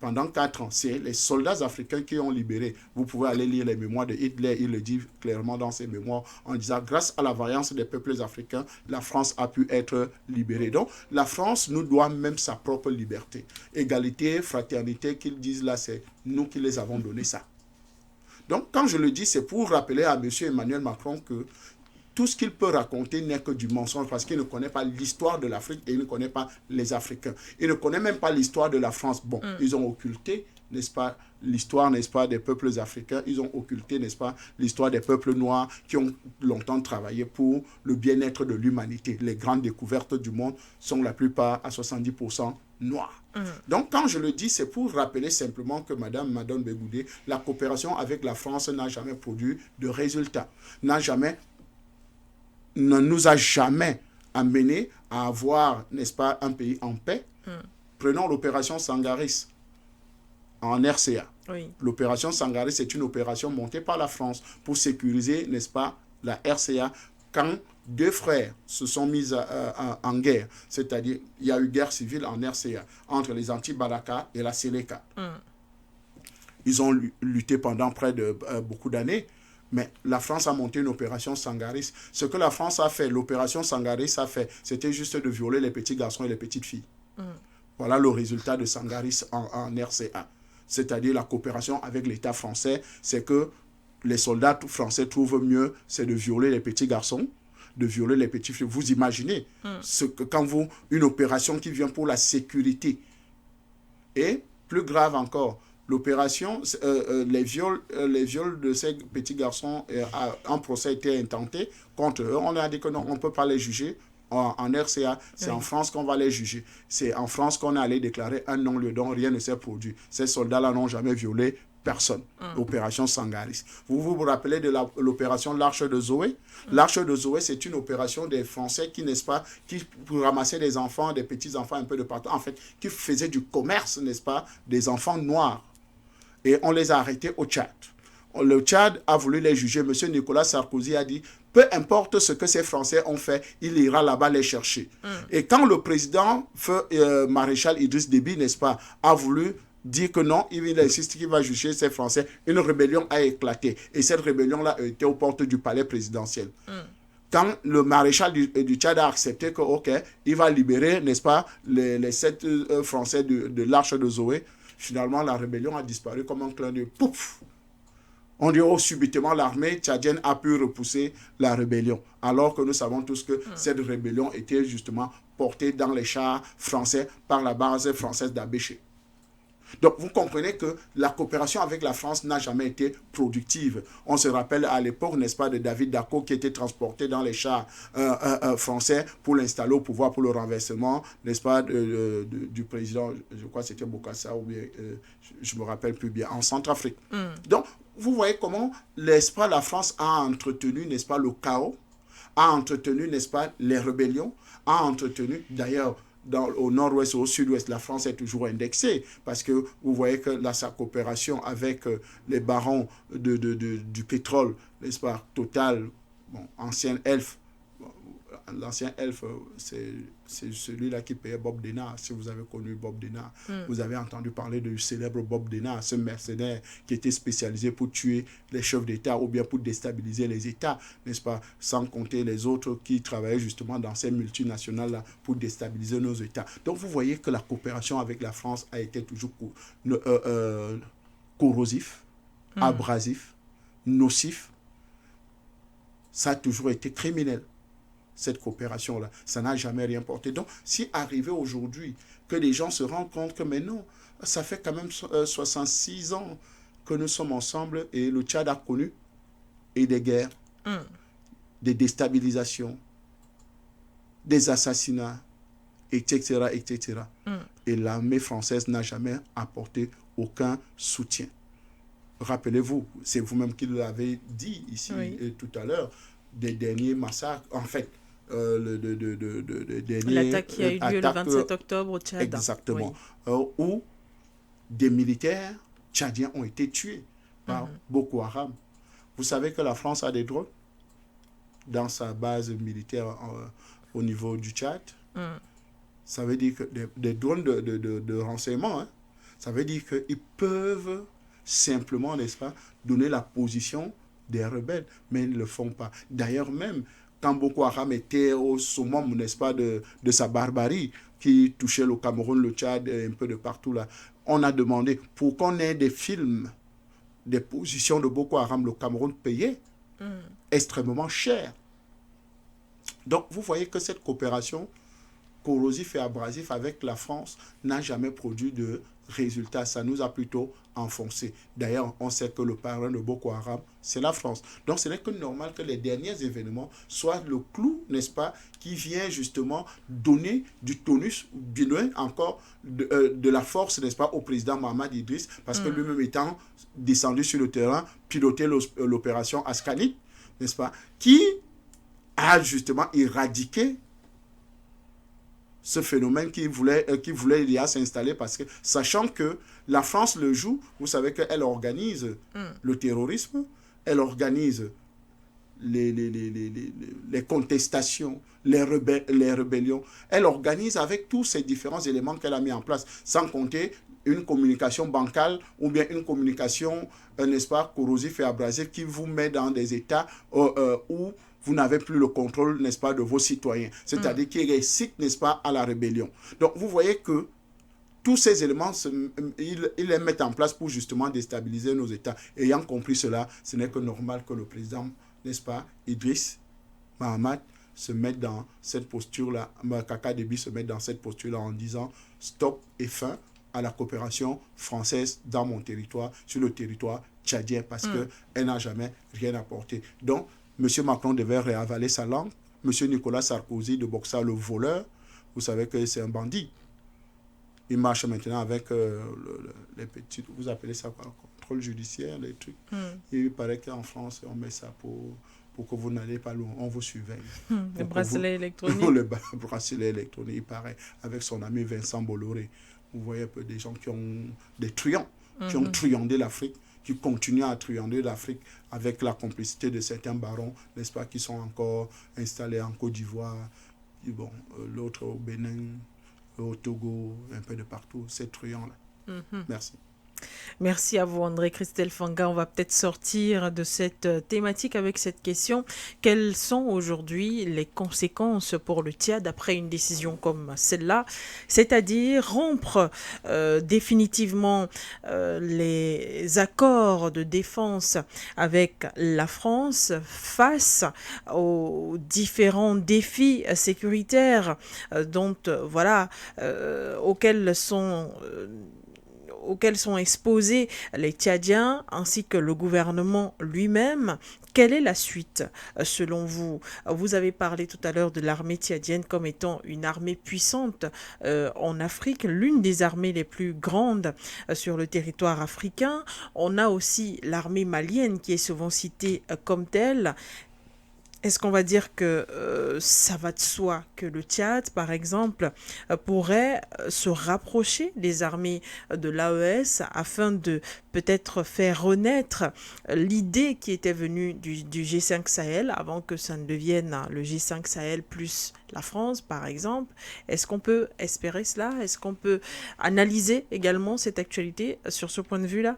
Speaker 2: pendant 4 ans. C'est les soldats africains qui ont libéré. Vous pouvez aller lire les mémoires de Hitler, il le dit clairement dans ses mémoires en disant grâce à la vaillance des peuples africains, la France a pu être libérée. Donc la France nous doit même sa propre liberté. Égalité, fraternité qu'ils disent là, c'est nous qui les avons donné ça. Donc quand je le dis, c'est pour rappeler à M. Emmanuel Macron que tout ce qu'il peut raconter n'est que du mensonge parce qu'il ne connaît pas l'histoire de l'Afrique et il ne connaît pas les Africains. Il ne connaît même pas l'histoire de la France. Bon, ils ont occulté, n'est-ce pas, l'histoire, n'est-ce pas, des peuples africains. Ils ont occulté, n'est-ce pas, l'histoire des peuples noirs qui ont longtemps travaillé pour le bien-être de l'humanité. Les grandes découvertes du monde sont la plupart à 70% noirs. Donc, quand je le dis, c'est pour rappeler simplement que Madame Bégoudé, la coopération avec la France n'a jamais produit de résultats, ne nous a jamais amené à avoir, n'est-ce pas, un pays en paix. Prenons l'opération Sangaris en RCA.
Speaker 1: Oui.
Speaker 2: L'opération Sangaris, c'est une opération montée par la France pour sécuriser, n'est-ce pas, la RCA quand deux frères se sont mis en guerre. C'est-à-dire, il y a eu guerre civile en RCA entre les anti-Balaka et la Séléka. Ils ont lutté pendant près de beaucoup d'années. Mais la France a monté une opération Sangaris. Ce que la France a fait, l'opération Sangaris a fait, c'était juste de violer les petits garçons et les petites filles. Voilà le résultat de Sangaris en RCA. C'est-à-dire la coopération avec l'État français, c'est que les soldats français trouvent mieux, c'est de violer les petits garçons. de violer les petits filles. Vous imaginez ce que quand une opération qui vient pour la sécurité. Et plus grave encore, l'opération, les viols de ces petits garçons, un procès a été intenté contre eux. On a dit que non, on ne peut pas les juger en RCA. C'est en France qu'on va les juger. C'est en France qu'on est allé déclarer un non-lieu dont rien ne s'est produit. Ces soldats-là n'ont jamais violé personne. Opération Sangaris. Vous vous rappelez de l'opération L'Arche de Zoé? L'Arche de Zoé, c'est une opération des Français qui, n'est-ce pas, qui ramassaient des enfants, des petits-enfants un peu de partout, en fait, qui faisaient du commerce, n'est-ce pas, des enfants noirs. Et on les a arrêtés au Tchad. Le Tchad a voulu les juger. Monsieur Nicolas Sarkozy a dit, peu importe ce que ces Français ont fait, il ira là-bas les chercher. Et quand le président, feu maréchal Idriss Déby, n'est-ce pas, a voulu dire que non, il insiste qu'il va juger ces Français, une rébellion a éclaté. Et cette rébellion-là était aux portes du palais présidentiel. Quand le maréchal du Tchad a accepté que, ok, il va libérer, n'est-ce pas, les 7 Français de l'Arche de Zoé, finalement, la rébellion a disparu comme un clin d'œil. Pouf! On dit, oh, subitement, l'armée tchadienne a pu repousser la rébellion. Alors que nous savons tous que cette rébellion était justement portée dans les chars français par la base française d'Abéché. Donc, vous comprenez que la coopération avec la France n'a jamais été productive. On se rappelle à l'époque, n'est-ce pas, de David Dacko qui était transporté dans les chars français pour l'installer au pouvoir pour le renversement, n'est-ce pas, du président, je crois que c'était Bokassa ou bien, je ne me rappelle plus bien, en Centrafrique. Donc, vous voyez comment, n'est-ce pas, la France a entretenu, n'est-ce pas, le chaos, a entretenu, n'est-ce pas, les rébellions, a entretenu, d'ailleurs, au nord-ouest ou au sud-ouest, la France est toujours indexée parce que vous voyez que sa coopération avec les barons du pétrole, n'est-ce pas, Total, bon, ancien Elf, l'ancien Elf, c'est celui-là qui payait Bob Denard. Si vous avez connu Bob Denard, vous avez entendu parler du célèbre Bob Denard, ce mercenaire qui était spécialisé pour tuer les chefs d'État ou bien pour déstabiliser les États, n'est-ce pas, sans compter les autres qui travaillaient justement dans ces multinationales-là pour déstabiliser nos États. Donc vous voyez que la coopération avec la France a été toujours corrosif, abrasif, nocif. Ça a toujours été criminel. Cette coopération-là, ça n'a jamais rien porté. Donc, si arrivé aujourd'hui que les gens se rendent compte que, mais non, ça fait quand même 66 ans que nous sommes ensemble et le Tchad a connu et des guerres, des déstabilisations, des assassinats, etc., etc. Et l'armée française n'a jamais apporté aucun soutien. Rappelez-vous, c'est vous-même qui l'avez dit ici tout à l'heure, des derniers massacres, en fait,
Speaker 1: l'attaque qui a eu lieu le 27 octobre au Tchad.
Speaker 2: Exactement. Où des militaires tchadiens ont été tués par Boko Haram. Vous savez que la France a des drones dans sa base militaire au niveau du Tchad. Ça veut dire que des drones de renseignement, ça veut dire qu'ils peuvent simplement, n'est-ce pas, donner la position des rebelles, mais ils ne le font pas. D'ailleurs même, quand Boko Haram était au summum, n'est-ce pas, de sa barbarie, qui touchait le Cameroun, le Tchad, un peu de partout là, on a demandé pour qu'on ait des films, des positions de Boko Haram, le Cameroun payait extrêmement cher. Donc vous voyez que cette coopération corrosif et abrasif avec la France n'a jamais produit de résultat. Ça nous a plutôt enfoncé. D'ailleurs, on sait que le parrain de Boko Haram, c'est la France. Donc, ce n'est que normal que les derniers événements soient le clou, n'est-ce pas, qui vient justement donner du tonus, bien encore de la force, n'est-ce pas, au président Mohamed Idriss, parce que lui-même étant descendu sur le terrain, piloté l'opération Ascanit, n'est-ce pas, qui a justement éradiqué ce phénomène qui voulait s'installer parce que, sachant que la France le joue, vous savez qu'elle organise le terrorisme, elle organise les contestations, les rébellions, elle organise avec tous ces différents éléments qu'elle a mis en place, sans compter une communication bancale ou bien une communication, n'est-ce pas, corrosive et abrasive qui vous met dans des états où vous n'avez plus le contrôle, n'est-ce pas, de vos citoyens. C'est-à-dire qui récitent, n'est-ce pas, à la rébellion. Donc, vous voyez que tous ces éléments, ils les mettent en place pour justement déstabiliser nos États. Ayant compris cela, ce n'est que normal que le président, n'est-ce pas, Idriss Mahamat, se mettent dans cette posture-là, Kaka Déby se met dans cette posture-là en disant stop et fin à la coopération française dans mon territoire, sur le territoire tchadien, parce qu'elle n'a jamais rien apporté. Donc, M. Macron devait réavaler sa langue. M. Nicolas Sarkozy de Boxa, le voleur, vous savez que c'est un bandit. Il marche maintenant avec les petites, vous appelez ça quoi, contrôle judiciaire, les trucs. Il paraît qu'en France, on met ça pour que vous n'allez pas loin, on vous surveille.
Speaker 1: Le bracelet électronique.
Speaker 2: Le bracelet électronique, il paraît, avec son ami Vincent Bolloré. Vous voyez un peu des gens qui ont des truands, qui ont truandé l'Afrique, qui continuent à truander l'Afrique avec la complicité de certains barons, n'est-ce pas, qui sont encore installés en Côte d'Ivoire, bon, l'autre au Bénin, au Togo, un peu de partout, ces truands-là. Merci.
Speaker 1: Merci à vous, André-Christelle Fanga. On va peut-être sortir de cette thématique avec cette question. Quelles sont aujourd'hui les conséquences pour le Tchad après une décision comme celle-là, c'est-à-dire rompre définitivement les accords de défense avec la France face aux différents défis sécuritaires auxquels sont exposés les Tchadiens ainsi que le gouvernement lui-même. Quelle est la suite selon vous? Vous avez parlé tout à l'heure de l'armée tchadienne comme étant une armée puissante en Afrique, l'une des armées les plus grandes sur le territoire africain. On a aussi l'armée malienne qui est souvent citée comme telle. Est-ce qu'on va dire que ça va de soi que le Tchad, par exemple, pourrait se rapprocher des armées de l'AES afin de peut-être faire renaître l'idée qui était venue du G5 Sahel avant que ça ne devienne le G5 Sahel plus la France, par exemple? Est-ce qu'on peut espérer cela? Est-ce qu'on peut analyser également cette actualité sur ce point de vue-là?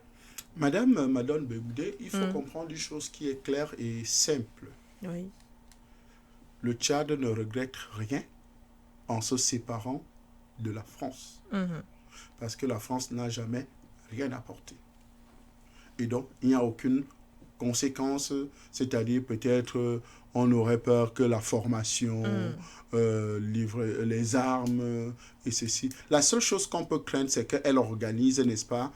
Speaker 2: Madame Madone Begoudé, il faut comprendre une chose qui est claire et simple.
Speaker 1: Oui.
Speaker 2: Le Tchad ne regrette rien en se séparant de la France. Parce que la France n'a jamais rien apporté. Et donc, il n'y a aucune conséquence, c'est-à-dire peut-être on aurait peur que la formation, livre les armes et ceci. La seule chose qu'on peut craindre, c'est qu'elle organise, n'est-ce pas,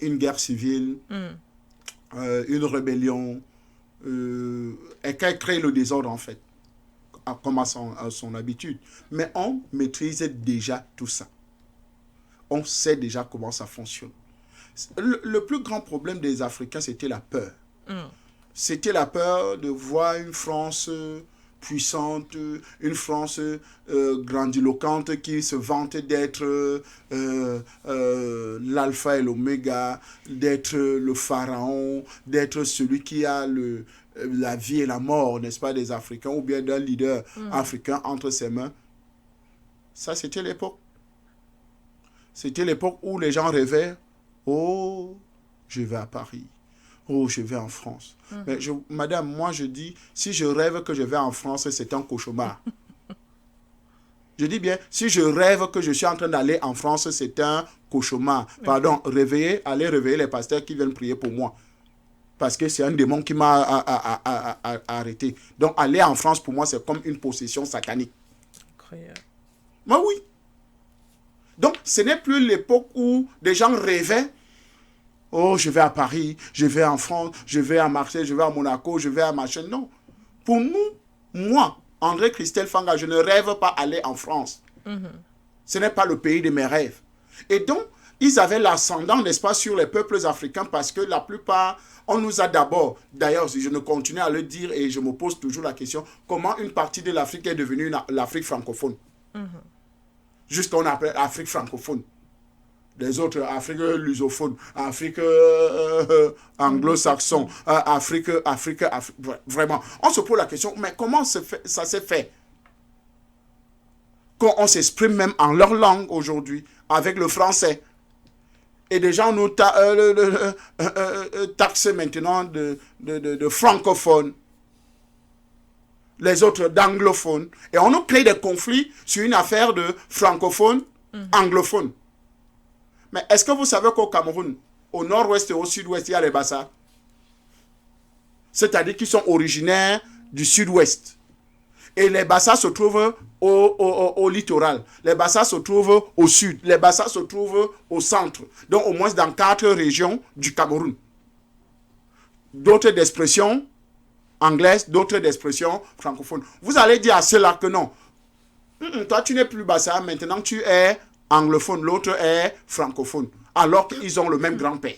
Speaker 2: une guerre civile, une rébellion, et qu'elle crée le désordre en fait, comme à son habitude. Mais on maîtrise déjà tout ça. On sait déjà comment ça fonctionne. Le plus grand problème des Africains, c'était la peur. C'était la peur de voir une France puissante, une France grandiloquente qui se vante d'être l'alpha et l'oméga, d'être le pharaon, d'être celui qui a la vie et la mort, n'est-ce pas, des Africains, ou bien d'un leader africain entre ses mains. Ça, c'était l'époque. C'était l'époque où les gens rêvaient, oh, je vais à Paris. Oh, je vais en France. Mais madame, moi je dis, si je rêve que je vais en France, c'est un cauchemar. Je dis bien, si je rêve que je suis en train d'aller en France, c'est un cauchemar. Pardon, allez réveiller les pasteurs qui viennent prier pour moi. Parce que c'est un démon qui m'a arrêté. Donc aller en France, pour moi, c'est comme une possession satanique.
Speaker 1: Incroyable.
Speaker 2: Moi, oui. Donc, ce n'est plus l'époque où des gens rêvaient. Oh, je vais à Paris, je vais en France, je vais à Marseille, je vais à Monaco, je vais à machin. Non. Pour nous, moi, André-Christelle Fanga, je ne rêve pas aller en France. Ce n'est pas le pays de mes rêves. Et donc, ils avaient l'ascendant, n'est-ce pas, sur les peuples africains parce que la plupart, on nous a d'abord, d'ailleurs, je ne continue à le dire et je me pose toujours la question, comment une partie de l'Afrique est devenue l'Afrique francophone? Juste qu'on appelle Afrique francophone. Les autres, Afrique lusophone, Afrique anglo-saxon, Afrique, vraiment. On se pose la question, mais comment ça s'est fait? Quand on s'exprime même en leur langue aujourd'hui, avec le français. Et des gens nous taxent maintenant de francophones, les autres d'anglophones. Et on nous crée des conflits sur une affaire de francophones, anglophones. Mais est-ce que vous savez qu'au Cameroun, au nord-ouest et au sud-ouest, il y a les Bassa? C'est-à-dire qu'ils sont originaires du sud-ouest. Et les bassins se trouvent au littoral. Les bassins se trouvent au sud. Les bassins se trouvent au centre. Donc, au moins dans 4 régions du Cameroun. D'autres d'expression anglaise, d'autres d'expression francophone. Vous allez dire à ceux-là que non. Toi, tu n'es plus bassin, maintenant tu es anglophone, l'autre est francophone. Alors qu'ils ont le même grand-père.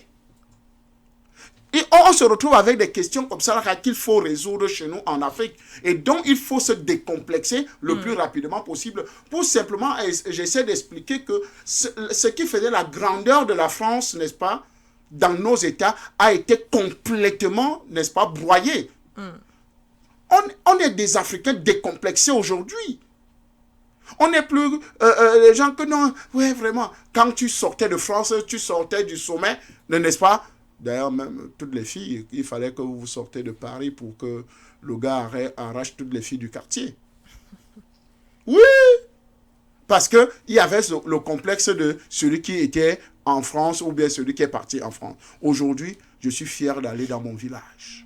Speaker 2: Et on se retrouve avec des questions comme ça qu'il faut résoudre chez nous en Afrique. Et donc, il faut se décomplexer le plus rapidement possible pour simplement, j'essaie d'expliquer que ce qui faisait la grandeur de la France, n'est-ce pas, dans nos États, a été complètement, n'est-ce pas, broyé. On est des Africains décomplexés aujourd'hui. On n'est plus les gens que non, ouais, vraiment, quand tu sortais de France, tu sortais du sommet, n'est-ce pas? D'ailleurs, même toutes les filles, il fallait que vous sortez de Paris pour que le gars arrache toutes les filles du quartier. Oui! Parce qu'il y avait le complexe de celui qui était en France ou bien celui qui est parti en France. Aujourd'hui, je suis fier d'aller dans mon village.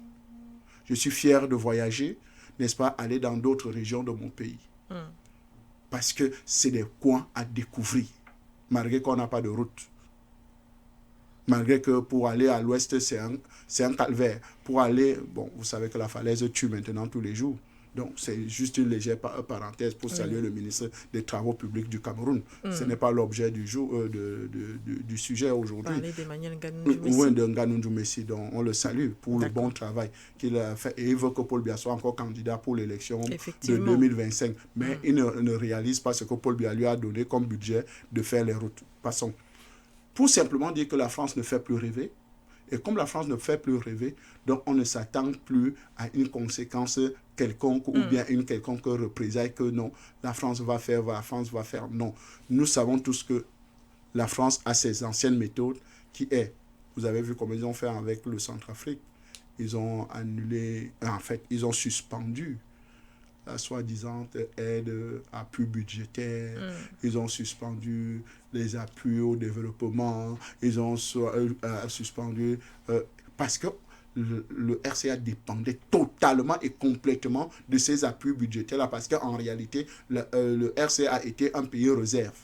Speaker 2: Je suis fier de voyager, n'est-ce pas, aller dans d'autres régions de mon pays. Parce que c'est des coins à découvrir, malgré qu'on n'a pas de route. Malgré que pour aller à l'ouest, c'est un calvaire. Pour aller, bon, vous savez que la falaise tue maintenant tous les jours. Donc, c'est juste une légère parenthèse pour saluer le ministre des Travaux publics du Cameroun. Ce n'est pas l'objet du sujet aujourd'hui.
Speaker 1: Parler d'Emmanuel Nganoundou Messi.
Speaker 2: Oui, de Nganoundou Messi. Donc, on le salue pour le bon travail qu'il a fait. Et il veut que Paul Biya soit encore candidat pour l'élection de 2025. Mais il ne réalise pas ce que Paul Biya lui a donné comme budget de faire les routes. Passons. Pour simplement dire que la France ne fait plus rêver. Et comme la France ne fait plus rêver, donc on ne s'attend plus à une conséquence quelconque ou bien une quelconque représailles que non, la France va faire, non. Nous savons tous que la France a ses anciennes méthodes qui est, vous avez vu comment ils ont fait avec le Centrafrique, ils ont annulé, en fait, ils ont suspendu la soi-disant aide, appui budgétaire, ils ont suspendu les appuis au développement, ils ont suspendu, parce que le RCA dépendait totalement et complètement de ces appuis budgétaires-là, parce qu'en réalité, le RCA était un pays réserve,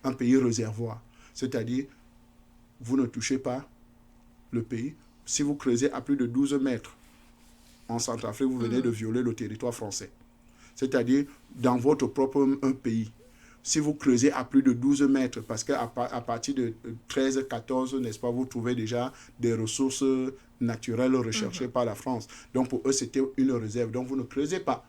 Speaker 2: un pays réservoir. C'est-à-dire, vous ne touchez pas le pays. Si vous creusez à plus de 12 mètres en Centrafrique, vous venez de violer le territoire français. C'est-à-dire, dans votre propre pays, si vous creusez à plus de 12 mètres, parce qu'à partir de 13, 14, n'est-ce pas, vous trouvez déjà des ressources naturelles recherchées par la France. Donc, pour eux, c'était une réserve. Donc, vous ne creusez pas.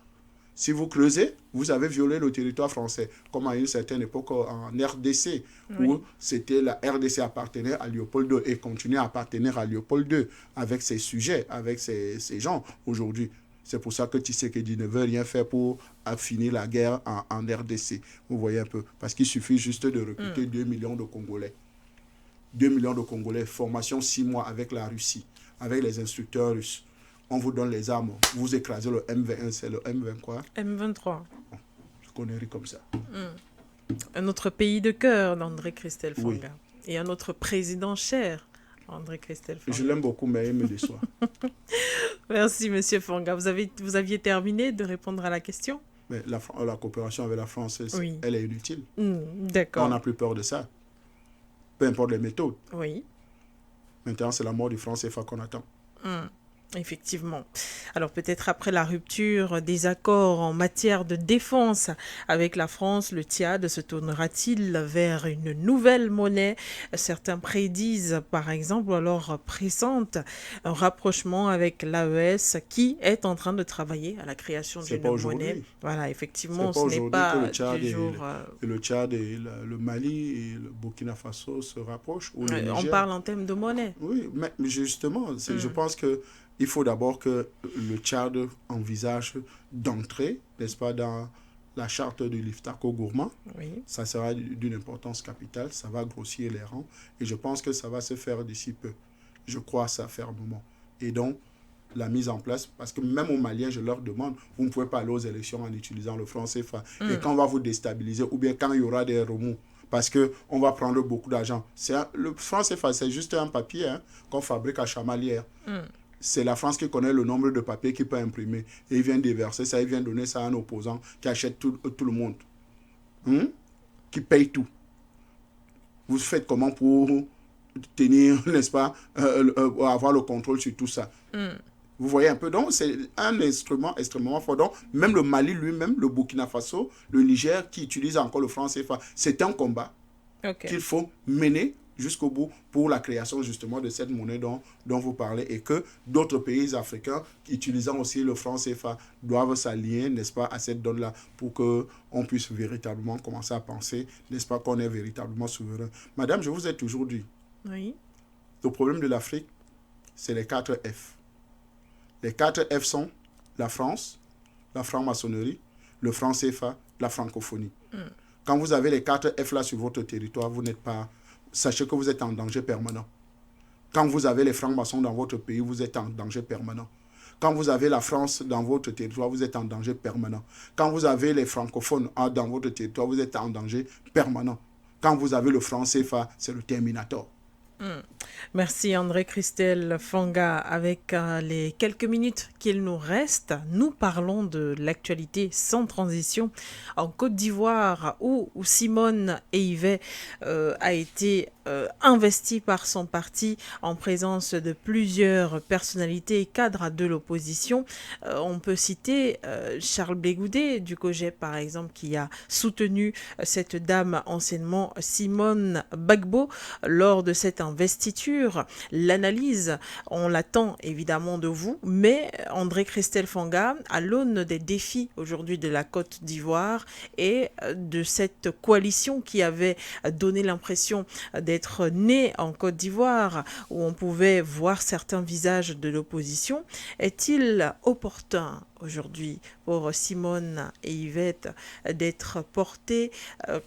Speaker 2: Si vous creusez, vous avez violé le territoire français, comme à une certaine époque en RDC, où c'était la RDC appartenait à Léopold II et continue à appartenir à Léopold II avec ses sujets, avec ses gens aujourd'hui. C'est pour ça que Tshisekedi ne veut rien faire pour finir la guerre en RDC. Vous voyez un peu. Parce qu'il suffit juste de recruter 2 millions de Congolais. 2 millions de Congolais, formation 6 mois avec la Russie, avec les instructeurs russes. On vous donne les armes, vous écrasez le M21, c'est le M20 quoi?
Speaker 1: M23.
Speaker 2: Bon, je connerie comme ça.
Speaker 1: Un autre pays de cœur d'André Christelle Fonga.
Speaker 2: Oui.
Speaker 1: Et un autre président cher, André Christelle Fonga.
Speaker 2: Je l'aime beaucoup, mais il me déçoit.
Speaker 1: Merci, Monsieur Fonga. Vous aviez terminé de répondre à la question?
Speaker 2: Mais la coopération avec la France, elle est inutile.
Speaker 1: D'accord.
Speaker 2: On n'a plus peur de ça. Peu importe les méthodes.
Speaker 1: Oui.
Speaker 2: Maintenant, c'est la mort du franc CFA qu'on attend.
Speaker 1: Effectivement. Alors peut-être après la rupture des accords en matière de défense avec la France, le Tchad se tournera-t-il vers une nouvelle monnaie? Certains prédisent par exemple, ou alors pressentent, un rapprochement avec l'AES qui est en train de travailler à la création d'une monnaie. Voilà, effectivement, ce n'est pas
Speaker 2: que le Tchad
Speaker 1: du jour...
Speaker 2: le Tchad et le Mali et le Burkina Faso se rapprochent. Ou le Niger.
Speaker 1: On parle en termes de monnaie.
Speaker 2: Oui, mais justement, je pense que il faut d'abord que le Tchad envisage d'entrer, n'est-ce pas, dans la charte de l'Iftako-Gourmand.
Speaker 1: Oui.
Speaker 2: Ça sera d'une importance capitale, ça va grossir les rangs. Et je pense que ça va se faire d'ici peu. Je crois à ça fermement. Et donc, la mise en place, parce que même aux Maliens, je leur demande, vous ne pouvez pas aller aux élections en utilisant le franc CFA. Et quand on va vous déstabiliser, ou bien quand il y aura des remous, parce qu'on va prendre beaucoup d'argent. Le franc CFA, c'est juste un papier qu'on fabrique à Chamalières. c'est la France qui connaît le nombre de papiers qu'il peut imprimer. Et il vient déverser ça, il vient donner ça à un opposant qui achète tout le monde. Qui paye tout. Vous faites comment pour tenir, n'est-ce pas, avoir le contrôle sur tout ça. Vous voyez un peu, donc c'est un instrument extrêmement fort. Donc, même le Mali lui-même, le Burkina Faso, le Niger, qui utilise encore le franc CFA, c'est un combat qu'il faut mener jusqu'au bout pour la création justement de cette monnaie dont vous parlez, et que d'autres pays africains utilisant aussi le franc CFA doivent s'allier, n'est-ce pas, à cette donne-là pour qu'on puisse véritablement commencer à penser, n'est-ce pas, qu'on est véritablement souverain. Madame, je vous ai toujours dit,
Speaker 1: oui,
Speaker 2: le problème de l'Afrique, c'est les 4 F. Les 4 F sont la France, la franc-maçonnerie, le franc CFA, la francophonie. Quand vous avez les 4 F là sur votre territoire, vous n'êtes pas... Sachez que vous êtes en danger permanent. Quand vous avez les francs-maçons dans votre pays, vous êtes en danger permanent. Quand vous avez la France dans votre territoire, vous êtes en danger permanent. Quand vous avez les francophones dans votre territoire, vous êtes en danger permanent. Quand vous avez le franc CFA, c'est le Terminator.
Speaker 1: Merci André-Christelle Fanga. Avec les quelques minutes qu'il nous reste, nous parlons de l'actualité sans transition en Côte d'Ivoire où Simone Eivet a été investi par son parti en présence de plusieurs personnalités et cadres de l'opposition. On peut citer Charles Blé Goudé du COJEP par exemple, qui a soutenu cette dame anciennement Simone Gbagbo lors de cette investiture. L'analyse, on l'attend évidemment de vous, mais André-Christelle Fanga, à l'aune des défis aujourd'hui de la Côte d'Ivoire et de cette coalition qui avait donné l'impression d'être née en Côte d'Ivoire, où on pouvait voir certains visages de l'opposition, est-il opportun aujourd'hui pour Simone Eivet d'être portée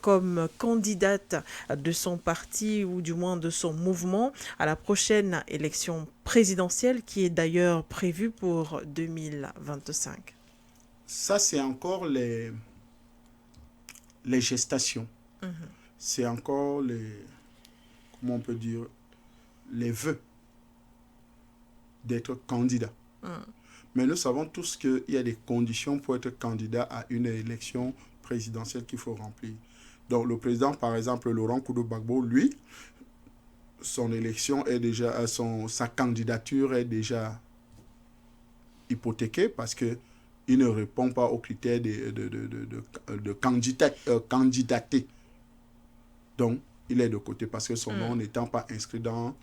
Speaker 1: comme candidate de son parti ou du moins de son mouvement à la prochaine élection présidentielle qui est d'ailleurs prévue pour 2025?
Speaker 2: Ça, c'est encore les gestations. C'est encore comment on peut dire, les vœux d'être candidat. Mais nous savons tous qu'il y a des conditions pour être candidat à une élection présidentielle qu'il faut remplir. Donc le président, par exemple, Laurent Gbagbo, lui, son élection est déjà, sa candidature est déjà hypothéquée parce qu'il ne répond pas aux critères de candidater. Donc, il est de côté parce que son nom n'étant pas inscrit dans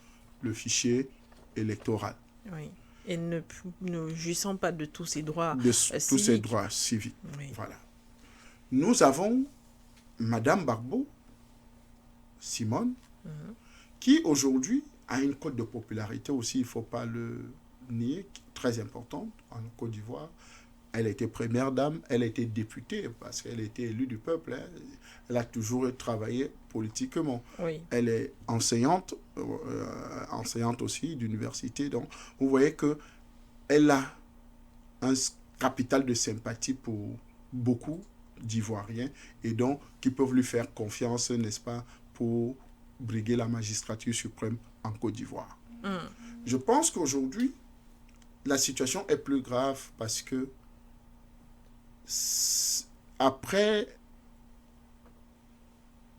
Speaker 2: le fichier électoral.
Speaker 1: Oui. Et ne jouissant pas de tous ses droits civiques.
Speaker 2: Tous ses droits civiques.
Speaker 1: Oui.
Speaker 2: Voilà. Nous avons Madame Gbagbo, Simone, qui aujourd'hui a une cote de popularité aussi, il ne faut pas le nier, très importante en Côte d'Ivoire. Elle a été première dame, elle a été députée parce qu'elle a été élue du peuple. Hein. Elle a toujours travaillé politiquement.
Speaker 1: Oui.
Speaker 2: Elle est enseignante, enseignante aussi d'université. Donc, vous voyez qu'elle a un capital de sympathie pour beaucoup d'Ivoiriens et donc qui peuvent lui faire confiance, n'est-ce pas, pour briguer la magistrature suprême en Côte d'Ivoire. Je pense qu'aujourd'hui, la situation est plus grave parce que après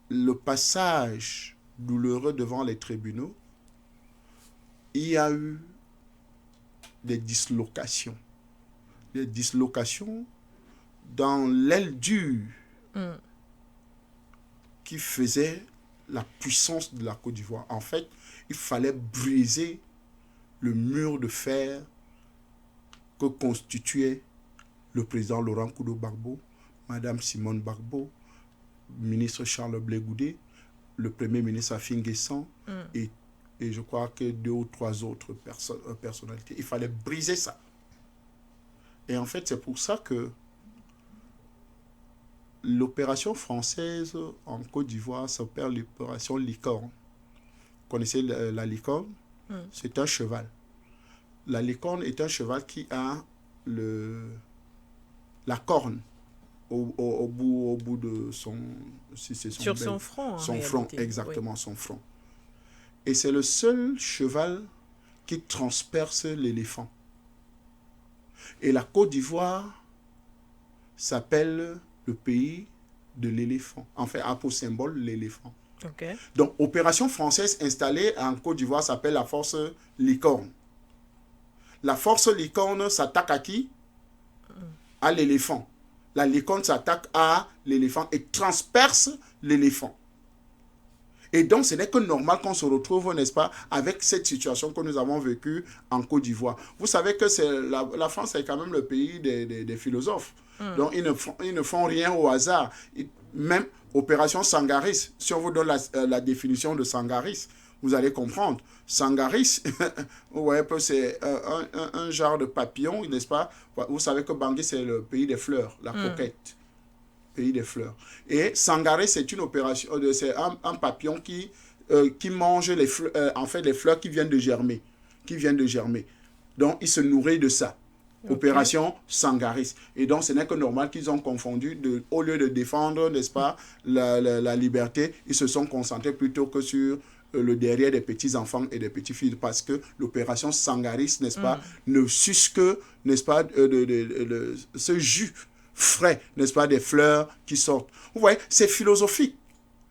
Speaker 2: le passage douloureux devant les tribunaux, il y a eu des dislocations. Des dislocations dans l'aile dure qui faisait la puissance de la Côte d'Ivoire. En fait, il fallait briser le mur de fer que constituait le président Laurent Gbagbo, Madame Simone Gbagbo, ministre Charles Blé Goudé, le premier ministre Afin Guessan et je crois que 2 ou 3 autres personnalités. Il fallait briser ça. Et en fait, c'est pour ça que l'opération française en Côte d'Ivoire s'appelle l'opération Licorne. Vous connaissez la licorne? C'est un cheval. La licorne est un cheval qui a la corne au bout de son...
Speaker 1: Sur son front.
Speaker 2: Son front, exactement, oui. Son front. Et c'est le seul cheval qui transperce l'éléphant. Et la Côte d'Ivoire s'appelle le pays de l'éléphant. En fait, a pour symbole l'éléphant.
Speaker 1: Okay.
Speaker 2: Donc, opération française installée en Côte d'Ivoire s'appelle la force Licorne. La force Licorne s'attaque à qui? À l'éléphant. La licorne s'attaque à l'éléphant et transperce l'éléphant. Et donc, ce n'est que normal qu'on se retrouve, n'est-ce pas, avec cette situation que nous avons vécue en Côte d'Ivoire. Vous savez que la France est quand même le pays des philosophes. Donc, ils ne font rien au hasard. Même Opération Sangaris, si on vous donne la définition de Sangaris, vous allez comprendre. Sangaris, vous voyez, c'est un genre de papillon, n'est-ce pas? Vous savez que Bangui, c'est le pays des fleurs, la coquette. Pays des fleurs. Et Sangaris, c'est une opération, c'est un papillon qui mange les fleurs, en fait, les fleurs qui viennent de germer. Donc, il se nourrit de ça. Opération Sangaris. Et donc, ce n'est que normal qu'ils ont confondu, au lieu de défendre, n'est-ce pas, la liberté, ils se sont concentrés plutôt que sur le derrière des petits-enfants et des petites-filles, parce que l'opération Sangaris, n'est-ce pas, ne suce que, n'est-ce pas, ce jus frais, n'est-ce pas, des fleurs qui sortent. Vous voyez, c'est philosophique.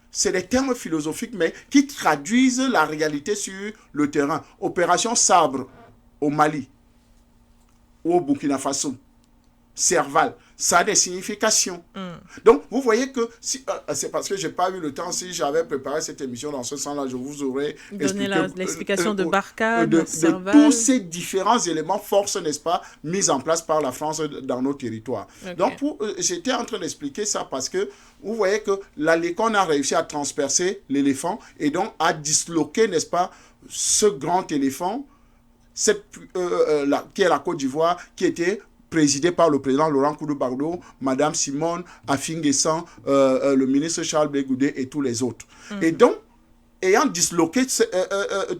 Speaker 2: C'est des termes philosophiques, mais qui traduisent la réalité sur le terrain. Opération Sabre au Mali ou au Burkina Faso. Serval, ça a des significations. Donc, vous voyez que, c'est parce que je n'ai pas eu le temps, si j'avais préparé cette émission dans ce sens-là, je vous aurais
Speaker 1: donné l'explication de Barkhane,
Speaker 2: de
Speaker 1: Serval.
Speaker 2: tous ces différents éléments, forces, n'est-ce pas, mis en place par la France dans nos territoires. Okay. Donc, j'étais en train d'expliquer ça parce que vous voyez que la licorne a réussi à transpercer l'éléphant et donc à disloquer, n'est-ce pas, ce grand éléphant, qui est la Côte d'Ivoire, qui était présidé par le président Laurent Koudou-Bardo, Madame Simone Afin-Guessan, le ministre Charles Blé Goudé et tous les autres. Et donc, ayant disloqué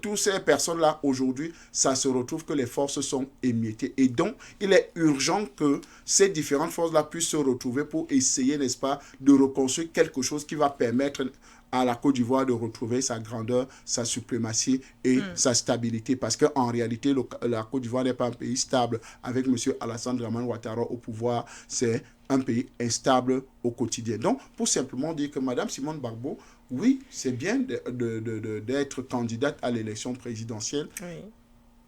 Speaker 2: toutes ces personnes-là aujourd'hui, ça se retrouve que les forces sont émiettées. Et donc, il est urgent que ces différentes forces-là puissent se retrouver pour essayer, n'est-ce pas, de reconstruire quelque chose qui va permettre à la Côte d'Ivoire de retrouver sa grandeur, sa suprématie et sa stabilité. Parce qu'en réalité, la Côte d'Ivoire n'est pas un pays stable. Avec M. Alassane Dramane Ouattara au pouvoir, c'est un pays instable au quotidien. Donc, pour simplement dire que Mme Simone Gbagbo, oui, c'est bien d'être candidate à l'élection présidentielle. Oui.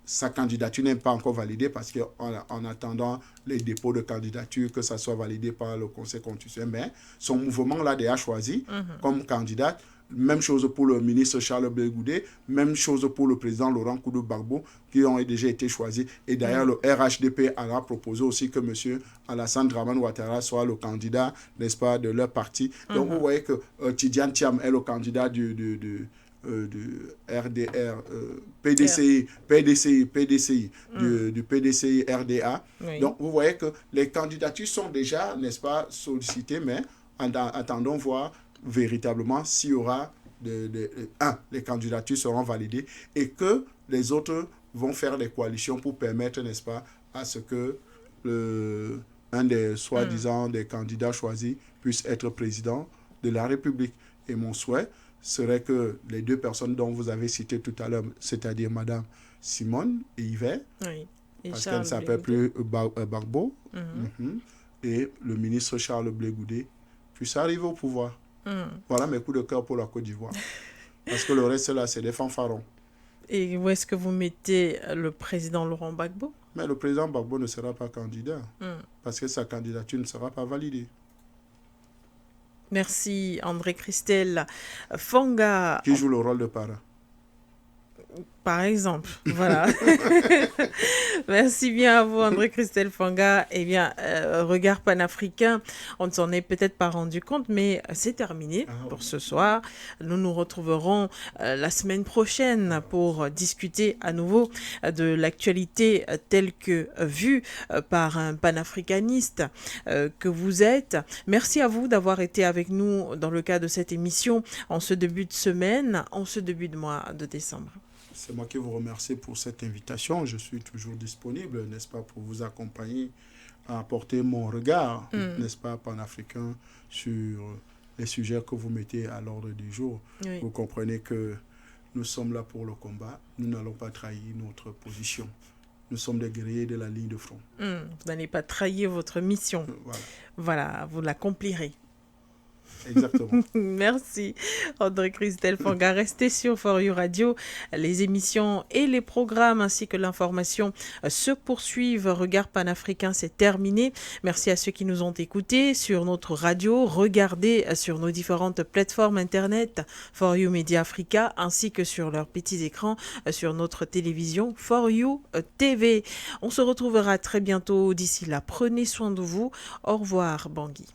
Speaker 2: Sa candidature n'est pas encore validée parce qu'en attendant les dépôts de candidature, que ça soit validé par le Conseil constitutionnel, mais son mouvement l'a déjà choisi comme candidate. Même chose pour le ministre Charles Blé Goudé, même chose pour le président Laurent Koudou-Bardo, qui ont déjà été choisis. Et d'ailleurs, le RHDP a proposé aussi que M. Alassane Dramane Ouattara soit le candidat, n'est-ce pas, de leur parti. Donc, vous voyez que Tidiane Thiam est le candidat du RDR, PDCI, du PDCI RDA. Oui. Donc, vous voyez que les candidatures sont déjà, n'est-ce pas, sollicitées, mais attendons voir véritablement s'il y aura les candidatures seront validées et que les autres vont faire des coalitions pour permettre, n'est-ce pas, à ce que un des soi-disant des candidats choisis puisse être président de la République. Et mon souhait serait que les deux personnes dont vous avez cité tout à l'heure, c'est-à-dire Mme Simone et Yvette, oui. Parce qu'elle ne s'appelle plus Gbagbo, et le ministre Charles Blé Goudé, puissent arriver au pouvoir. Voilà mes coups de cœur pour la Côte d'Ivoire. Parce que le reste, là, c'est des fanfarons.
Speaker 1: Et où est-ce que vous mettez le président Laurent Gbagbo?
Speaker 2: Mais le président Gbagbo ne sera pas candidat, parce que sa candidature ne sera pas validée.
Speaker 1: Merci André Christelle Fonga.
Speaker 2: Qui joue le rôle de parrain.
Speaker 1: Par exemple, voilà. Merci bien à vous, André Christelle Fonga. Eh bien, regard panafricain, on ne s'en est peut-être pas rendu compte, mais c'est terminé pour ce soir. Nous nous retrouverons la semaine prochaine pour discuter à nouveau de l'actualité telle que vue par un panafricaniste que vous êtes. Merci à vous d'avoir été avec nous dans le cadre de cette émission en ce début de semaine, en ce début de mois de décembre.
Speaker 2: C'est moi qui vous remercie pour cette invitation. Je suis toujours disponible, n'est-ce pas, pour vous accompagner à apporter mon regard, n'est-ce pas, panafricain sur les sujets que vous mettez à l'ordre du jour. Oui. Vous comprenez que Nous sommes là pour le combat. Nous n'allons pas trahir notre position. Nous sommes des guerriers de la ligne de front.
Speaker 1: Vous n'allez pas trahir votre mission. Voilà, vous l'accomplirez.
Speaker 2: Exactement.
Speaker 1: Merci, André Christelle Fanga. Restez sur For You Radio. Les émissions et les programmes ainsi que l'information se poursuivent. Regard panafricain, c'est terminé. Merci à ceux qui nous ont écoutés sur notre radio. Regardez sur nos différentes plateformes internet For You Media Africa ainsi que sur leurs petits écrans sur notre télévision For You TV. On se retrouvera très bientôt. D'ici là, prenez soin de vous. Au revoir, Bangui.